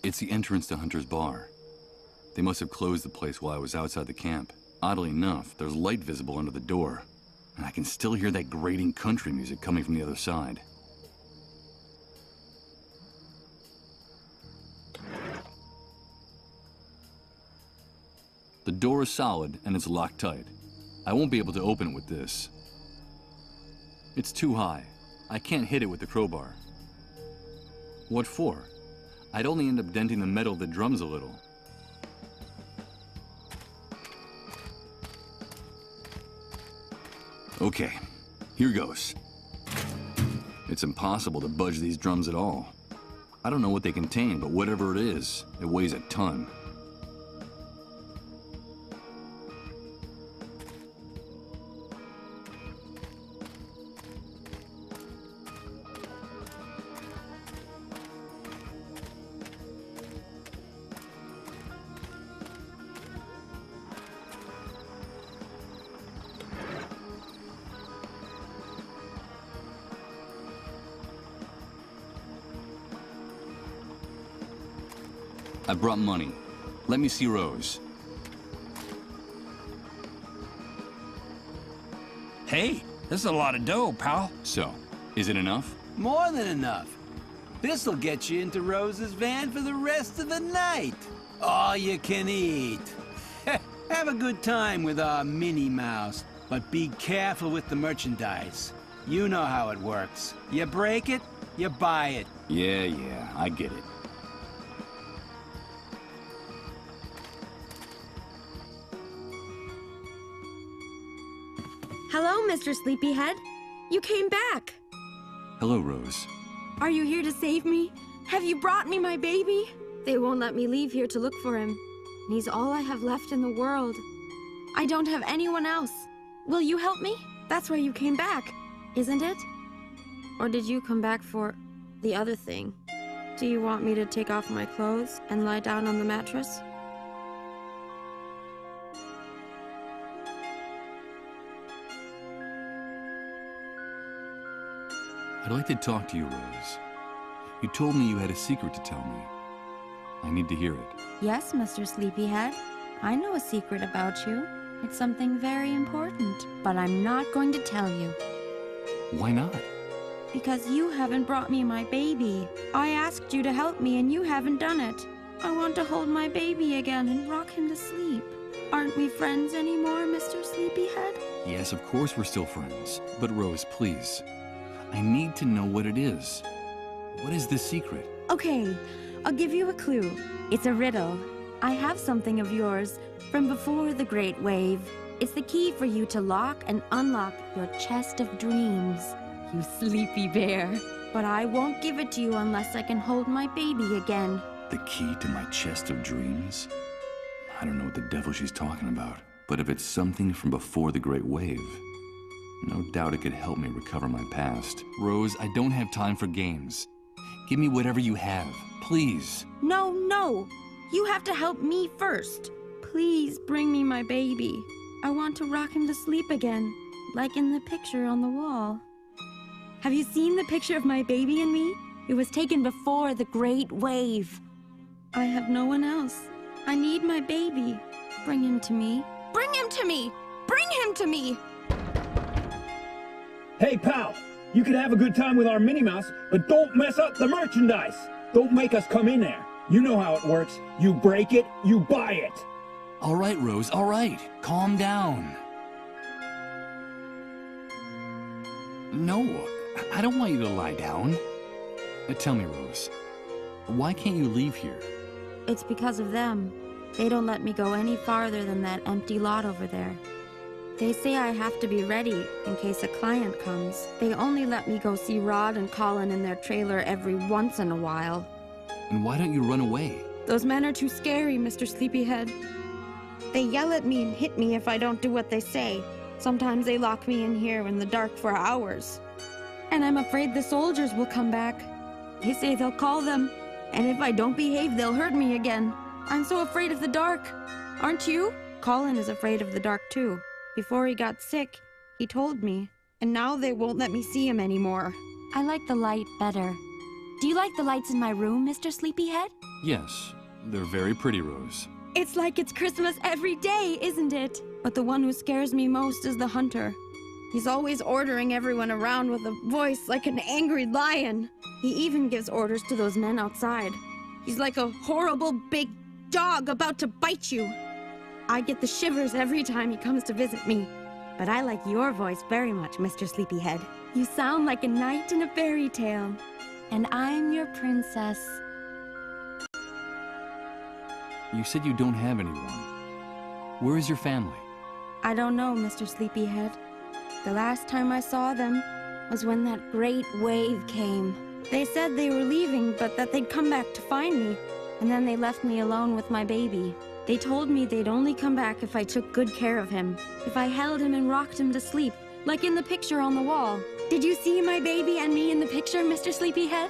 It's the entrance to Hunter's Bar. They must have closed the place while I was outside the camp. Oddly enough, there's light visible under the door, and I can still hear that grating country music coming from the other side. The door is solid, and it's locked tight. I won't be able to open it with this. It's too high. I can't hit it with the crowbar. What for? I'd only end up denting the metal of the drums a little. Okay, here goes. It's impossible to budge these drums at all. I don't know what they contain, but whatever it is, it weighs a ton. I brought money. Let me see Rose. Hey, this is a lot of dough, pal. So, is it enough? More than enough. This'll get you into Rose's van for the rest of the night. All you can eat. Have a good time with our Minnie Mouse, but be careful with the merchandise. You know how it works. You break it, you buy it. Yeah, I get it. Hello, Mr. Sleepyhead. You came back. Hello, Rose. Are you here to save me? Have you brought me my baby? They won't let me leave here to look for him. He's all I have left in the world. I don't have anyone else. Will you help me? That's why you came back, isn't it? Or did you come back for the other thing? Do you want me to take off my clothes and lie down on the mattress? I'd like to talk to you, Rose. You told me you had a secret to tell me. I need to hear it. Yes, Mr. Sleepyhead. I know a secret about you. It's something very important, but I'm not going to tell you. Why not? Because you haven't brought me my baby. I asked you to help me and you haven't done it. I want to hold my baby again and rock him to sleep. Aren't we friends anymore, Mr. Sleepyhead? Yes, of course we're still friends. But Rose, please. I need to know what it is. What is this secret? Okay, I'll give you a clue. It's a riddle. I have something of yours from before the Great Wave. It's the key for you to lock and unlock your chest of dreams, you sleepy bear. But I won't give it to you unless I can hold my baby again. The key to my chest of dreams? I don't know what the devil she's talking about. But if it's something from before the Great Wave, no doubt it could help me recover my past. Rose, I don't have time for games. Give me whatever you have, please. No, no. You have to help me first. Please bring me my baby. I want to rock him to sleep again, like in the picture on the wall. Have you seen the picture of my baby and me? It was taken before the Great Wave. I have no one else. I need my baby. Bring him to me. Bring him to me! Bring him to me! Hey, pal, you can have a good time with our Minnie Mouse, but don't mess up the merchandise. Don't make us come in there. You know how it works. You break it, you buy it. All right, Rose, all right. Calm down. No, I don't want you to lie down. Tell me, Rose, why can't you leave here? It's because of them. They don't let me go any farther than that empty lot over there. They say I have to be ready in case a client comes. They only let me go see Rod and Colin in their trailer every once in a while. And why don't you run away? Those men are too scary, Mr. Sleepyhead. They yell at me and hit me if I don't do what they say. Sometimes they lock me in here in the dark for hours. And I'm afraid the soldiers will come back. They say they'll call them, and if I don't behave, they'll hurt me again. I'm so afraid of the dark. Aren't you? Colin is afraid of the dark too. Before he got sick, he told me, and now they won't let me see him anymore. I like the light better. Do you like the lights in my room, Mr. Sleepyhead? Yes, they're very pretty, Rose. It's like it's Christmas every day, isn't it? But the one who scares me most is the hunter. He's always ordering everyone around with a voice like an angry lion. He even gives orders to those men outside. He's like a horrible big dog about to bite you. I get the shivers every time he comes to visit me. but I like your voice very much, Mr. Sleepyhead. You sound like a knight in a fairy tale. And I'm your princess. You said you don't have anyone. Where is your family? I don't know, Mr. Sleepyhead. The last time I saw them was when that great wave came. They said they were leaving, but that they'd come back to find me. And then they left me alone with my baby. They told me they'd only come back if I took good care of him. If I held him and rocked him to sleep, like in the picture on the wall. Did you see my baby and me in the picture, Mr. Sleepyhead?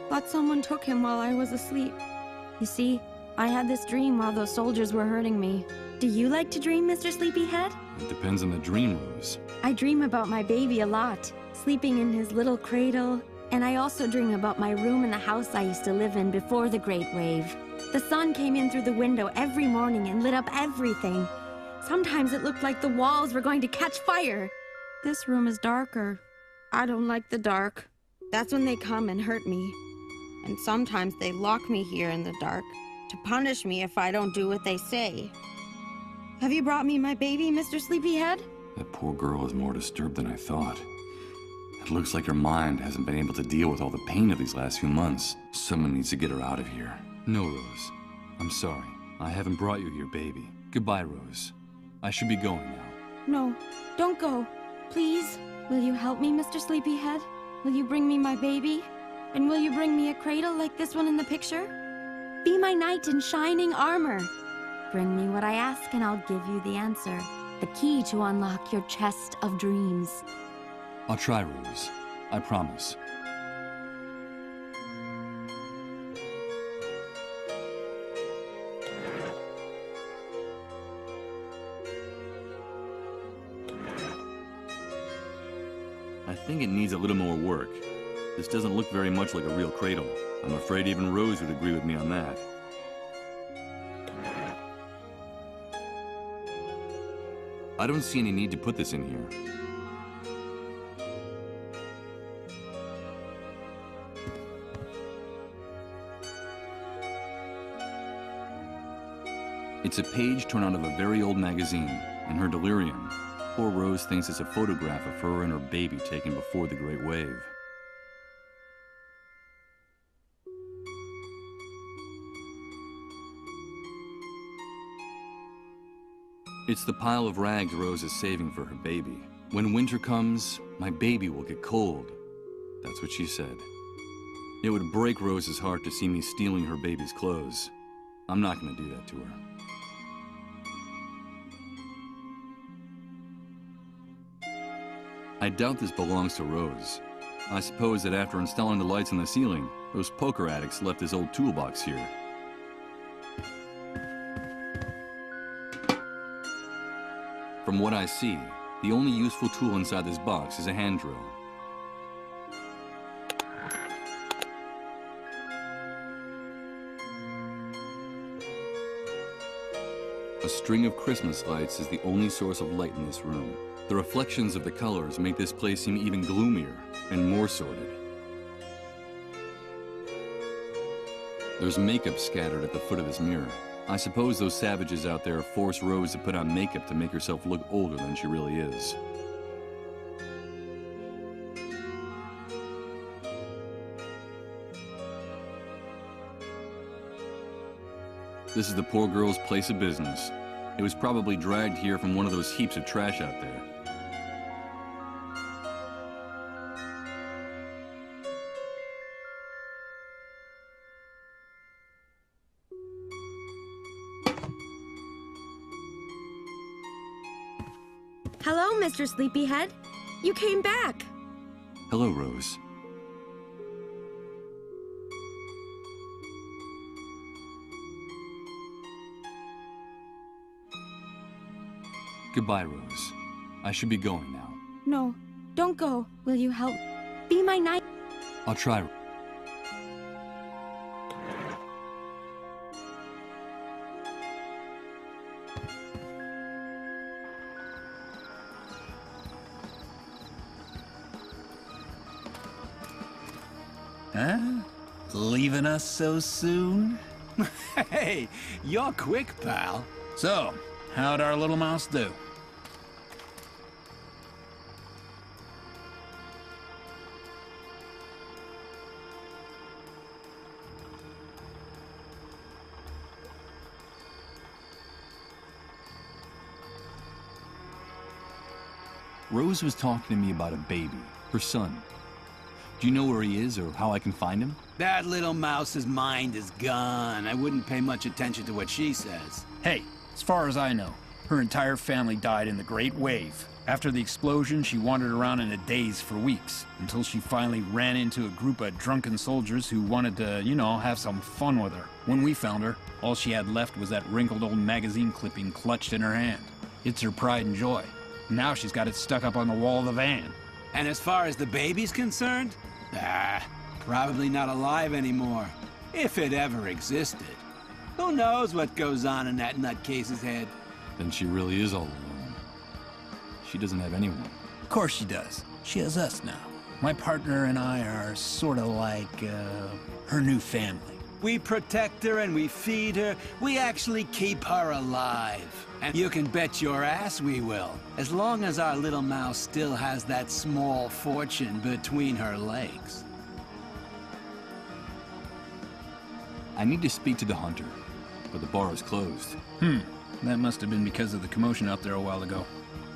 Thought someone took him while I was asleep. You see, I had this dream while those soldiers were hurting me. Do you like to dream, Mr. Sleepyhead? It depends on the dream, Rose. I dream about my baby a lot, sleeping in his little cradle. And I also dream about my room in the house I used to live in before the Great Wave. The sun came in through the window every morning and lit up everything. Sometimes it looked like the walls were going to catch fire. This room is darker. I don't like the dark. That's when they come and hurt me. And sometimes they lock me here in the dark to punish me if I don't do what they say. Have you brought me my baby, Mr. Sleepyhead? That poor girl is more disturbed than I thought. It looks like her mind hasn't been able to deal with all the pain of these last few months. Someone needs to get her out of here. No, Rose. I'm sorry. I haven't brought you your baby. Goodbye, Rose. I should be going now. No, don't go. Please. Will you help me, Mr. Sleepyhead? Will you bring me my baby? And will you bring me a cradle like this one in the picture? Be my knight in shining armor. Bring me what I ask and I'll give you the answer. The key to unlock your chest of dreams. I'll try, Rose. I promise. I think it needs a little more work. This doesn't look very much like a real cradle. I'm afraid even Rose would agree with me on that. I don't see any need to put this in here. It's a page torn out of a very old magazine. In her delirium, poor Rose thinks it's a photograph of her and her baby taken before the Great Wave. It's the pile of rags Rose is saving for her baby. When winter comes, my baby will get cold. That's what she said. It would break Rose's heart to see me stealing her baby's clothes. I'm not going to do that to her. I doubt this belongs to Rose. I suppose that after installing the lights on the ceiling, those poker addicts left this old toolbox here. From what I see, the only useful tool inside this box is a hand drill. A string of Christmas lights is the only source of light in this room. The reflections of the colors make this place seem even gloomier and more sordid. There's makeup scattered at the foot of this mirror. I suppose those savages out there force Rose to put on makeup to make herself look older than she really is. This is the poor girl's place of business. It was probably dragged here from one of those heaps of trash out there. Hello, Mr. Sleepyhead. You came back. Hello, Rose. Goodbye, Rose. I should be going now. No, don't go. Will you help? Be my knight. I'll try. Huh? Leaving us so soon? Hey, you're quick, pal. So, how'd our little mouse do? Rose was talking to me about a baby, her son. Do you know where he is or how I can find him? That little mouse's mind is gone. I wouldn't pay much attention to what she says. Hey, as far as I know, her entire family died in the Great Wave. After the explosion, she wandered around in a daze for weeks, until she finally ran into a group of drunken soldiers who wanted to, have some fun with her. When we found her, all she had left was that wrinkled old magazine clipping clutched in her hand. It's her pride and joy. Now she's got it stuck up on the wall of the van. And as far as the baby's concerned? Probably not alive anymore. If it ever existed. Who knows what goes on in that nutcase's head? Then she really is all alone. She doesn't have anyone. Of course she does. She has us now. My partner and I are sort of like, her new family. We protect her and we feed her. We actually keep her alive. And you can bet your ass we will. As long as our little mouse still has that small fortune between her legs. I need to speak to the hunter, but the bar is closed. That must have been because of the commotion out there a while ago.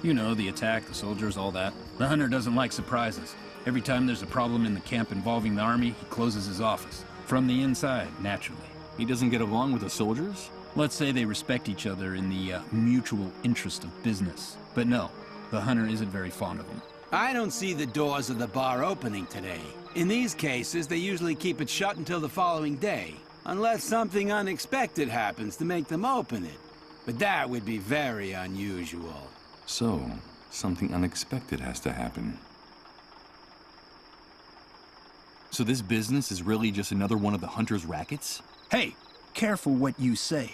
You know, the attack, the soldiers, all that. The hunter doesn't like surprises. Every time there's a problem in the camp involving the army, he closes his office. From the inside, naturally. He doesn't get along with the soldiers? Let's say they respect each other in the mutual interest of business. But no, the hunter isn't very fond of him. I don't see the doors of the bar opening today. In these cases, they usually keep it shut until the following day, unless something unexpected happens to make them open it. But that would be very unusual. So, something unexpected has to happen. So this business is really just another one of the hunter's rackets? Hey, careful what you say.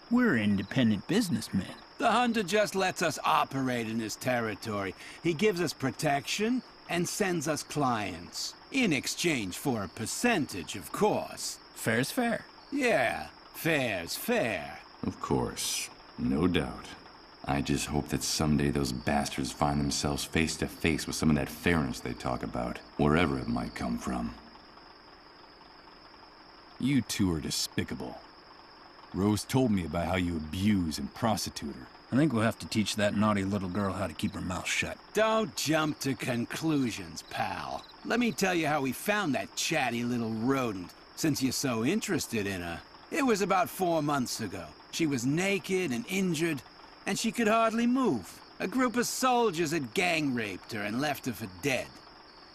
We're independent businessmen. The hunter just lets us operate in his territory. He gives us protection and sends us clients. In exchange for a percentage, of course. Fair's fair. Yeah, fair's fair. Of course. No doubt. I just hope that someday those bastards find themselves face to face with some of that fairness they talk about, wherever it might come from. You two are despicable. Rose told me about how you abuse and prostitute her. I think we'll have to teach that naughty little girl how to keep her mouth shut. Don't jump to conclusions, pal. Let me tell you how we found that chatty little rodent, since you're so interested in her. It was about 4 months ago. She was naked and injured, and she could hardly move. A group of soldiers had gang-raped her and left her for dead.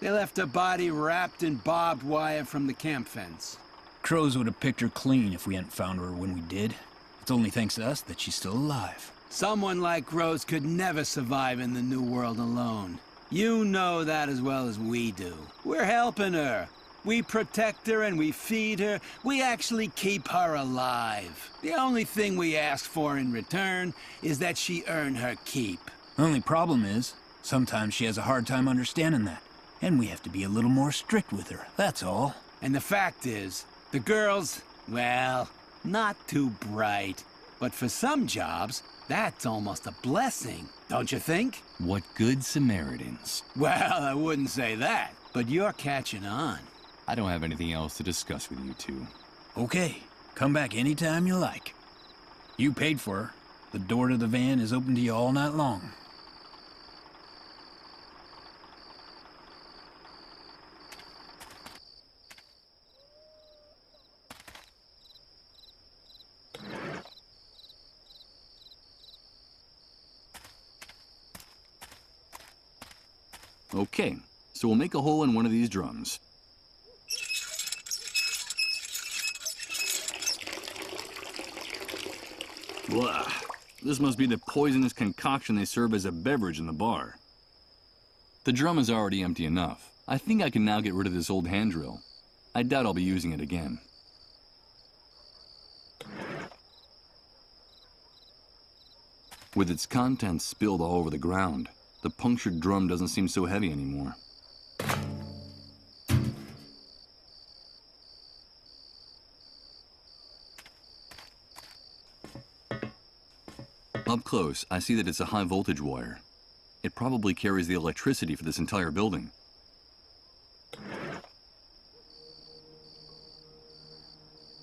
They left her body wrapped in barbed wire from the camp fence. Crows would have picked her clean if we hadn't found her when we did. It's only thanks to us that she's still alive. Someone like Rose could never survive in the New World alone. You know that as well as we do. We're helping her. We protect her and we feed her. We actually keep her alive. The only thing we ask for in return is that she earn her keep. The only problem is, sometimes she has a hard time understanding that. And we have to be a little more strict with her, that's all. And the fact is, the girls, well, not too bright. But for some jobs, that's almost a blessing, don't you think? What good Samaritans. Well, I wouldn't say that, but you're catching on. I don't have anything else to discuss with you two. Okay, come back anytime you like. You paid for her. The door to the van is open to you all night long. Okay, so we'll make a hole in one of these drums. Blah. This must be the poisonous concoction they serve as a beverage in the bar. The drum is already empty enough. I think I can now get rid of this old hand drill. I doubt I'll be using it again. With its contents spilled all over the ground, the punctured drum doesn't seem so heavy anymore. Up close, I see that it's a high voltage wire. It probably carries the electricity for this entire building.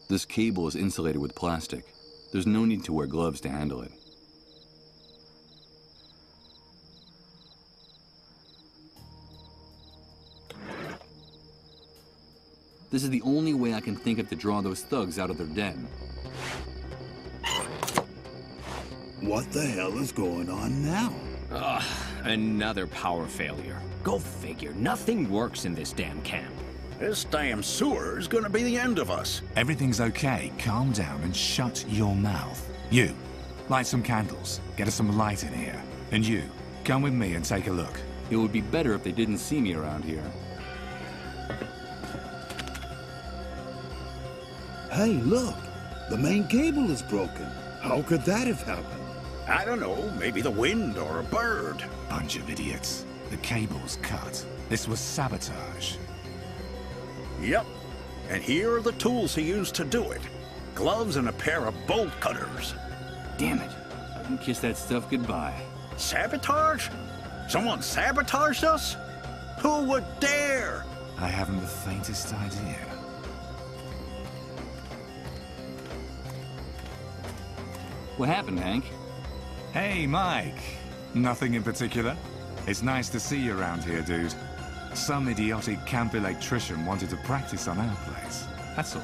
This cable is insulated with plastic. There's no need to wear gloves to handle it. This is the only way I can think of to draw those thugs out of their den. What the hell is going on now? Ugh, another power failure. Go figure, nothing works in this damn camp. This damn sewer is gonna be the end of us. Everything's okay. Calm down and shut your mouth. You, light some candles. Get us some light in here. And you, come with me and take a look. It would be better if they didn't see me around here. Hey, look! The main cable is broken. How could that have happened? I don't know, maybe the wind or a bird. Bunch of idiots. The cable's cut. This was sabotage. Yep. And here are the tools he used to do it. Gloves and a pair of bolt cutters. Damn it. I can kiss that stuff goodbye. Sabotage? Someone sabotaged us? Who would dare? I haven't the faintest idea. What happened, Hank? Hey, Mike. Nothing in particular. It's nice to see you around here, dude. Some idiotic camp electrician wanted to practice on our place. That's all.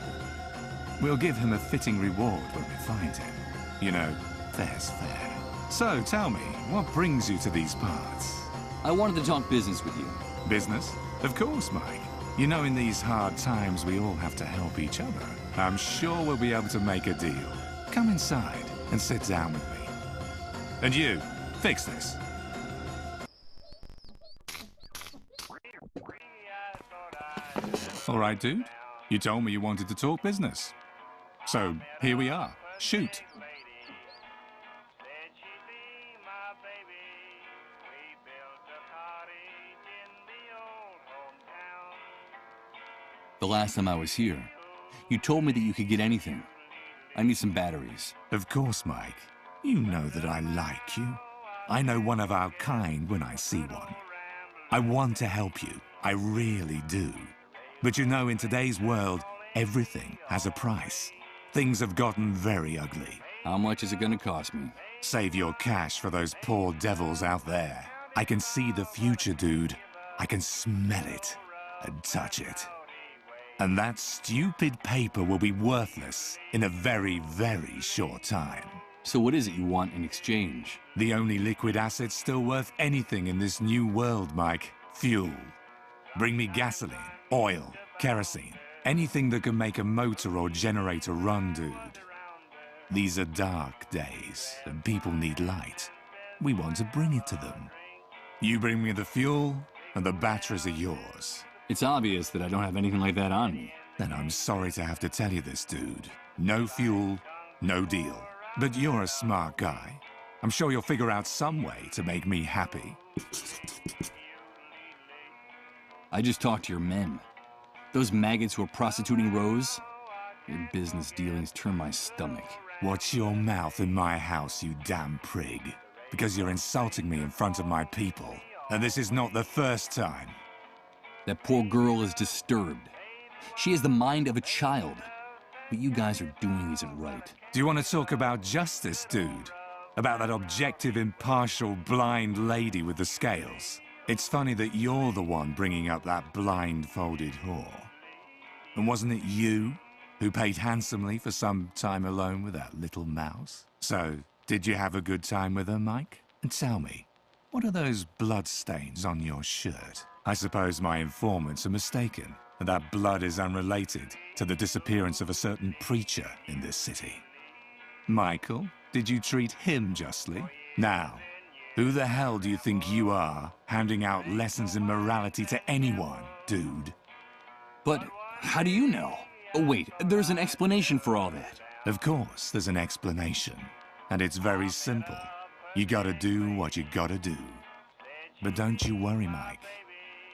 We'll give him a fitting reward when we find him. You know, fair's fair. So, tell me, what brings you to these parts? I wanted to talk business with you. Business? Of course, Mike. You know, in these hard times, we all have to help each other. I'm sure we'll be able to make a deal. Come inside and sit down with me. And you, fix this. All right, dude. You told me you wanted to talk business. So, here we are. Shoot. The last time I was here, you told me that you could get anything. I need some batteries. Of course, Mike. You know that I like you. I know one of our kind when I see one. I want to help you. I really do. But you know, in today's world, everything has a price. Things have gotten very ugly. How much is it gonna cost me? Save your cash for those poor devils out there. I can see the future, dude. I can smell it and touch it. And that stupid paper will be worthless in a very, very short time. So what is it you want in exchange? The only liquid asset still worth anything in this new world, Mike. Fuel. Bring me gasoline, oil, kerosene, anything that can make a motor or generator run, dude. These are dark days, and people need light. We want to bring it to them. You bring me the fuel, and the batteries are yours. It's obvious that I don't have anything like that on me. Then I'm sorry to have to tell you this, dude. No fuel, no deal. But you're a smart guy. I'm sure you'll figure out some way to make me happy. I just talked to your men. Those maggots who are prostituting Rose. Your business dealings turn my stomach. Watch your mouth in my house, you damn prig. Because you're insulting me in front of my people. And this is not the first time. That poor girl is disturbed. She has the mind of a child. What you guys are doing isn't right. Do you want to talk about justice, dude? About that objective, impartial, blind lady with the scales? It's funny that you're the one bringing up that blindfolded whore. And wasn't it you who paid handsomely for some time alone with that little mouse? So, did you have a good time with her, Mike? And tell me, what are those blood stains on your shirt? I suppose my informants are mistaken, and that blood is unrelated to the disappearance of a certain preacher in this city. Michael, did you treat him justly? Now, who the hell do you think you are, handing out lessons in morality to anyone, dude? But how do you know? Oh wait, there's an explanation for all that. Of course, there's an explanation. And it's very simple. You gotta do what you gotta do. But don't you worry, Mike.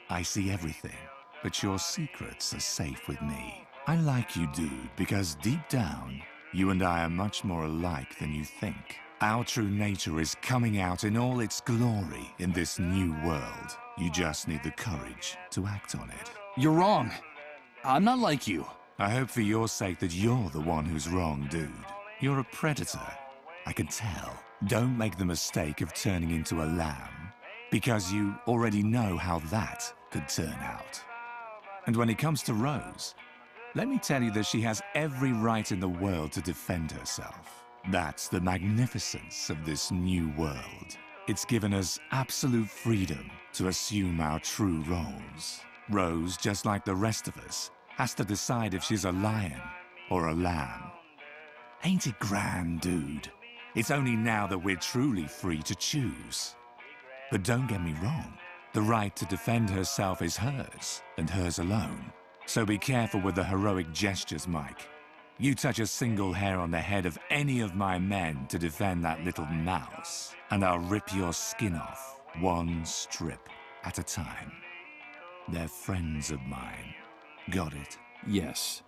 I see everything, but your secrets are safe with me. I like you, dude, because deep down, you and I are much more alike than you think. Our true nature is coming out in all its glory in this new world. You just need the courage to act on it. You're wrong. I'm not like you. I hope for your sake that you're the one who's wrong, dude. You're a predator. I can tell. Don't make the mistake of turning into a lamb, because you already know how that could turn out. And when it comes to Rose, Let me tell you that she has every right in the world to defend herself. That's the magnificence of this new world. It's given us absolute freedom to assume our true roles. Rose, just like the rest of us, has to decide if she's a lion or a lamb. Ain't it grand, dude? It's only now that we're truly free to choose. But don't get me wrong, the right to defend herself is hers, and hers alone. So be careful with the heroic gestures, Mike. You touch a single hair on the head of any of my men to defend that little mouse, and I'll rip your skin off, one strip at a time. They're friends of mine. Got it? Yes.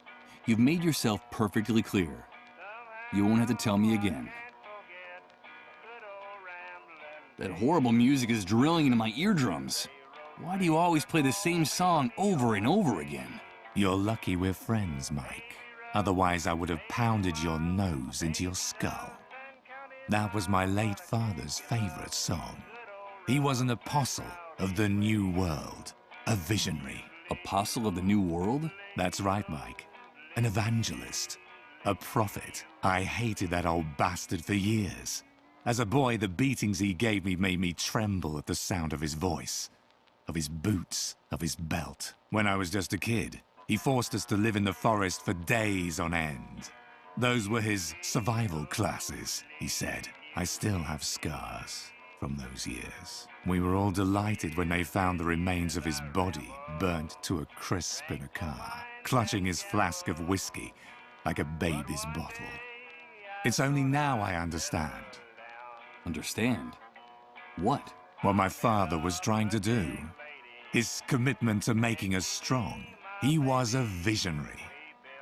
You've made yourself perfectly clear. You won't have to tell me again. That horrible music is drilling into my eardrums. Why do you always play the same song over and over again? You're lucky we're friends, Mike. Otherwise, I would have pounded your nose into your skull. That was my late father's favorite song. He was an apostle of the New World, a visionary. Apostle of the New World? That's right, Mike. An evangelist, a prophet. I hated that old bastard for years. As a boy, the beatings he gave me made me tremble at the sound of his voice, of his boots, of his belt. When I was just a kid, he forced us to live in the forest for days on end. Those were his survival classes, he said. I still have scars from those years. We were all delighted when they found the remains of his body burnt to a crisp in a car, clutching his flask of whiskey like a baby's bottle. It's only now I understand. Understand? What? What my father was trying to do. His commitment to making us strong. He was a visionary.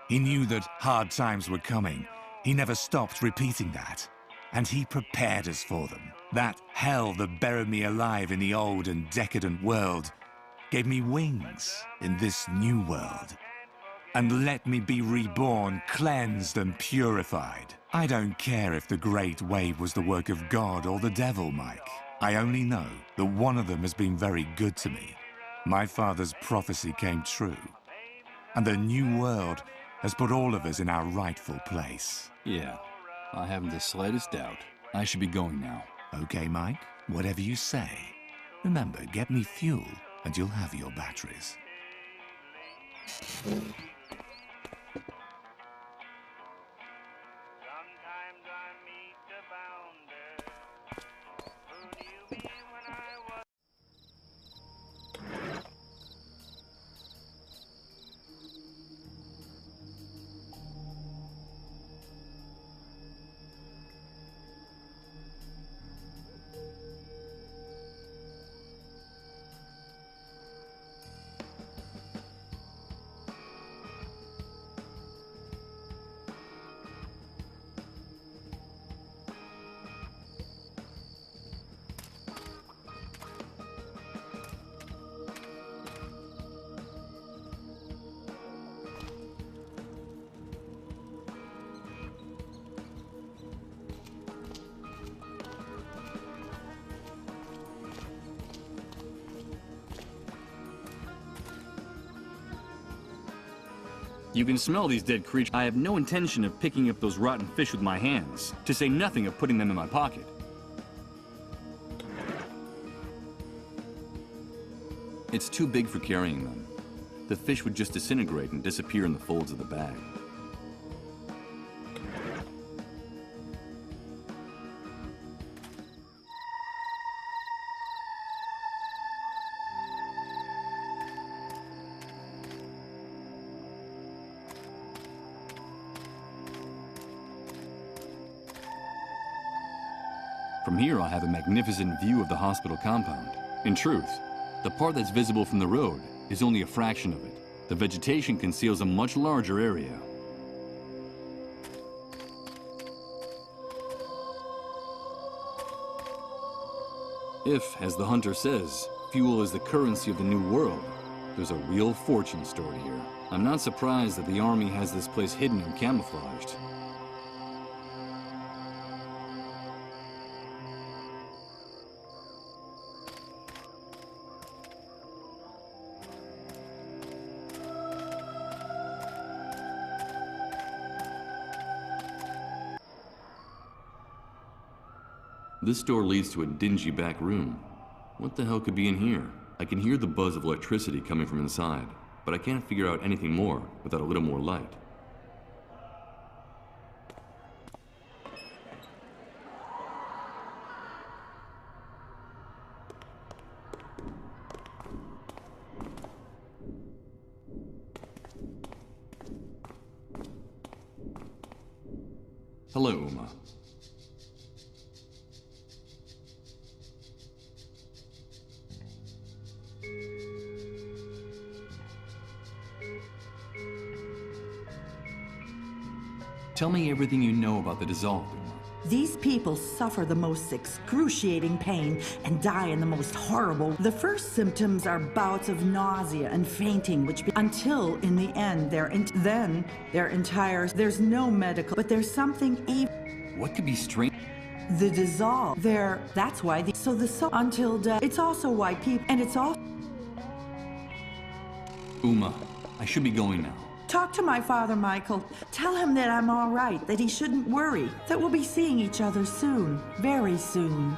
He knew that hard times were coming. He never stopped repeating that. And he prepared us for them. That hell that buried me alive in the old and decadent world gave me wings in this new world. And let me be reborn, cleansed and purified. I don't care if the Great Wave was the work of God or the devil, Mike. I only know that one of them has been very good to me. My father's prophecy came true. And the new world has put all of us in our rightful place. Yeah, I haven't the slightest doubt. I should be going now. Okay, Mike, whatever you say. Remember, get me fuel and you'll have your batteries. You can smell these dead creatures. I have no intention of picking up those rotten fish with my hands, to say nothing of putting them in my pocket. It's too big for carrying them. The fish would just disintegrate and disappear in the folds of the bag. From here, I have a magnificent view of the hospital compound. In truth, the part that's visible from the road is only a fraction of it. The vegetation conceals a much larger area. If, as the hunter says, fuel is the currency of the new world, there's a real fortune stored here. I'm not surprised that the army has this place hidden and camouflaged. This door leads to a dingy back room. What the hell could be in here? I can hear the buzz of electricity coming from inside, but I can't figure out anything more without a little more light. Hello, Uma. Tell me everything you know about the dissolved, Uma. These people suffer the most excruciating pain and die in the most horrible. The first symptoms are bouts of nausea and fainting, until in the end, there's no medical, but there's something even. What could be strange? The dissolve, that's why until death. It's also why people, and it's all. Uma, I should be going now. Talk to my father, Michael. Tell him that I'm all right, that he shouldn't worry, that we'll be seeing each other soon, very soon.